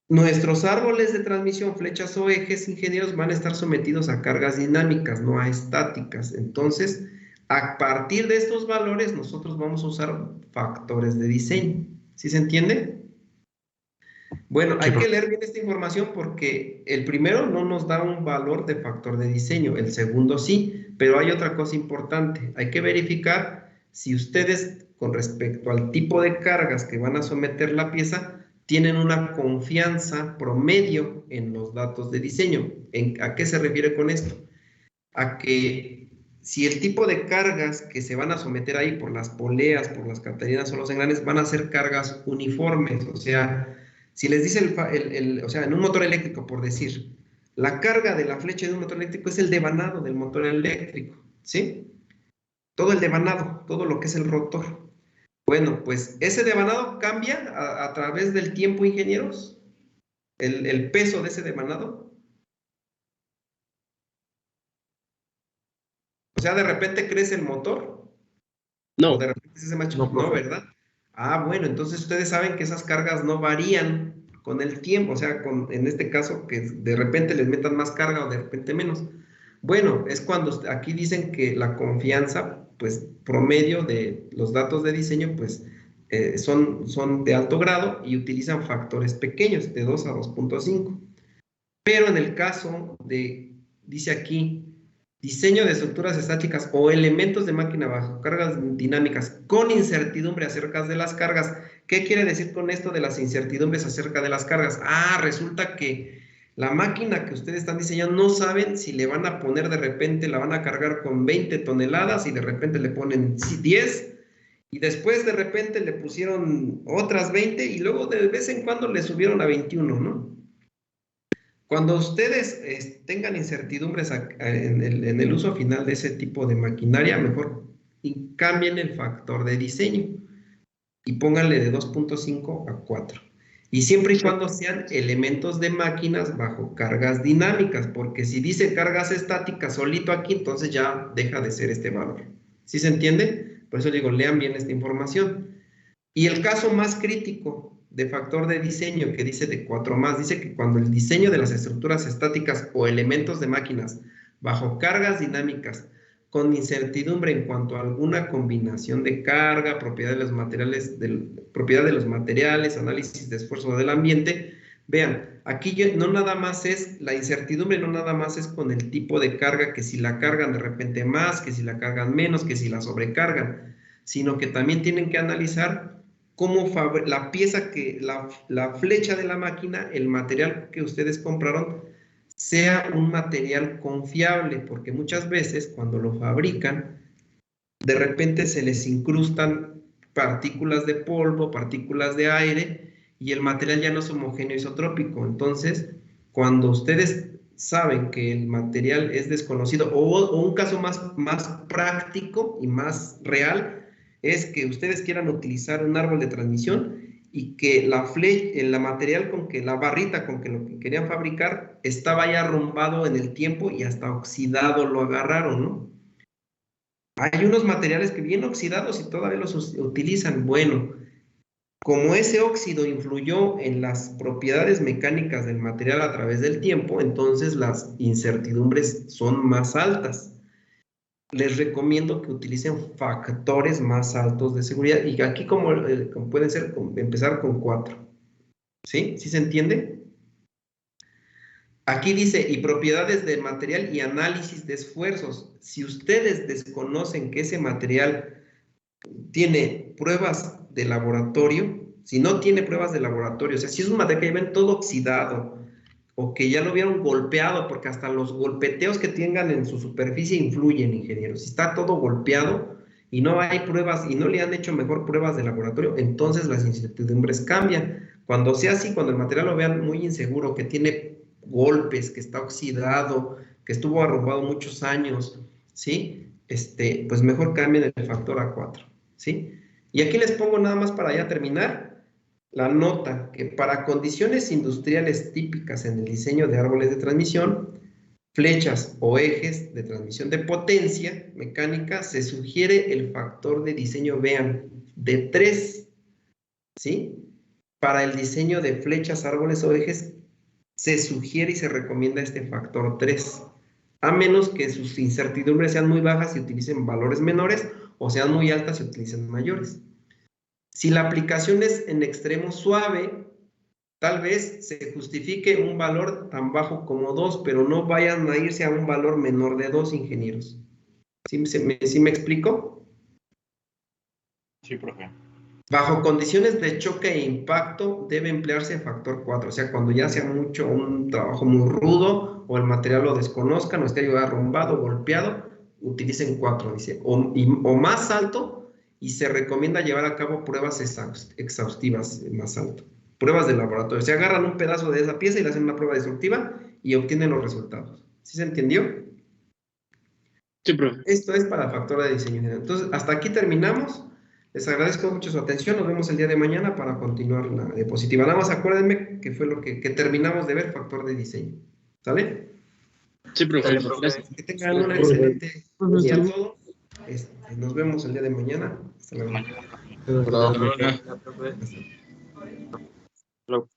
Nuestros árboles de transmisión, flechas o ejes, ingenieros, van a estar sometidos a cargas dinámicas, no a estáticas. Entonces, a partir de estos valores, nosotros vamos a usar factores de diseño. ¿Sí se entiende? Bueno, hay que leer bien esta información porque el primero no nos da un valor de factor de diseño, el segundo sí, pero hay otra cosa importante. Hay que verificar si ustedes, con respecto al tipo de cargas que van a someter la pieza, tienen una confianza promedio en los datos de diseño. ¿A qué se refiere con esto? A que si el tipo de cargas que se van a someter ahí por las poleas, por las catalinas o los engranes, van a ser cargas uniformes, o sea, si les dice o sea, en un motor eléctrico, por decir, la carga de la flecha de un motor eléctrico es el devanado del motor eléctrico, ¿sí? Todo el devanado, todo lo que es el rotor. Bueno, pues ese devanado cambia a través del tiempo, ingenieros, el peso de ese devanado. O sea, de repente crece el motor. No. O de repente se hace más chico. No, profe. No, ¿verdad? Ah, bueno, entonces ustedes saben que esas cargas no varían con el tiempo. O sea, en este caso, que de repente les metan más carga o de repente menos. Bueno, es cuando aquí dicen que la confianza, pues, promedio de los datos de diseño, pues, son de alto grado y utilizan factores pequeños, de 2 a 2.5. Pero en el caso de, dice aquí, diseño de estructuras estáticas o elementos de máquina bajo cargas dinámicas con incertidumbre acerca de las cargas. ¿Qué quiere decir con esto de las incertidumbres acerca de las cargas? Ah, resulta que la máquina que ustedes están diseñando no saben si le van a poner de repente, la van a cargar con 20 toneladas y de repente le ponen 10 y después de repente le pusieron otras 20 y luego de vez en cuando le subieron a 21, ¿no? Cuando ustedes tengan incertidumbres en el uso final de ese tipo de maquinaria, mejor cambien el factor de diseño y pónganle de 2.5 a 4. Y siempre y cuando sean elementos de máquinas bajo cargas dinámicas, porque si dice cargas estáticas solito aquí, entonces ya deja de ser este valor. ¿Sí se entiende? Por eso digo, lean bien esta información. Y el caso más crítico de factor de diseño, que dice de 4 más, dice que cuando el diseño de las estructuras estáticas o elementos de máquinas bajo cargas dinámicas con incertidumbre en cuanto a alguna combinación de carga, propiedad de los materiales, análisis de esfuerzo del ambiente. Vean, aquí no nada más es, la incertidumbre no nada más es con el tipo de carga, que si la cargan de repente más, que si la cargan menos, que si la sobrecargan, sino que también tienen que analizar cómo la pieza la flecha de la máquina, el material que ustedes compraron, sea un material confiable, porque muchas veces cuando lo fabrican, de repente se les incrustan partículas de polvo, partículas de aire, y el material ya no es homogéneo isotrópico. Entonces, cuando ustedes saben que el material es desconocido, o un caso más práctico y más real, es que ustedes quieran utilizar un árbol de transmisión y que la material con que, la barrita con que lo que querían fabricar estaba ya arrumbado en el tiempo y hasta oxidado lo agarraron, ¿no? Hay unos materiales que vienen oxidados y todavía los utilizan. Bueno, como ese óxido influyó en las propiedades mecánicas del material a través del tiempo, entonces las incertidumbres son más altas. Les recomiendo que utilicen factores más altos de seguridad. Y aquí como pueden ser, empezar con 4. ¿Sí? ¿Sí se entiende? Aquí dice, y propiedades del material y análisis de esfuerzos. Si ustedes desconocen que ese material tiene pruebas de laboratorio, si no tiene pruebas de laboratorio, o sea, si es un material que ven todo oxidado, o que ya lo vieron golpeado, porque hasta los golpeteos que tengan en su superficie influyen, ingenieros. Si está todo golpeado y no hay pruebas y no le han hecho mejor pruebas de laboratorio, entonces las incertidumbres cambian. Cuando sea así, cuando el material lo vean muy inseguro, que tiene golpes, que está oxidado, que estuvo arrumbado muchos años, ¿sí? Pues mejor cambien el factor a 4, ¿sí? Y aquí les pongo nada más para ya terminar la nota, que para condiciones industriales típicas en el diseño de árboles de transmisión, flechas o ejes de transmisión de potencia mecánica, se sugiere el factor de diseño, vean, de 3, ¿sí? Para el diseño de flechas, árboles o ejes, se sugiere y se recomienda este factor 3, a menos que sus incertidumbres sean muy bajas y utilicen valores menores, o sean muy altas y utilicen mayores. Si la aplicación es en extremo suave, tal vez se justifique un valor tan bajo como 2, pero no vayan a irse a un valor menor de 2, ingenieros. ¿Sí me explico? Sí, profe. Bajo condiciones de choque e impacto debe emplearse el factor 4, o sea, cuando ya sea mucho un trabajo muy rudo o el material lo desconozcan o esté arrumbado, golpeado, utilicen 4, dice, o más alto. Y se recomienda llevar a cabo pruebas exhaustivas más alto. Pruebas de laboratorio. Se agarran un pedazo de esa pieza y le hacen una prueba destructiva y obtienen los resultados. ¿Sí se entendió? Sí, profe. Esto es para factor de diseño. Entonces, hasta aquí terminamos. Les agradezco mucho su atención. Nos vemos el día de mañana para continuar la diapositiva. Nada más acuérdenme que fue lo que terminamos de ver, factor de diseño. ¿Sale? Sí, profe. Gracias. Que tengan una excelente día a todos. Nos vemos el día de mañana. Hasta luego. Bravo. Hasta luego. Hasta luego.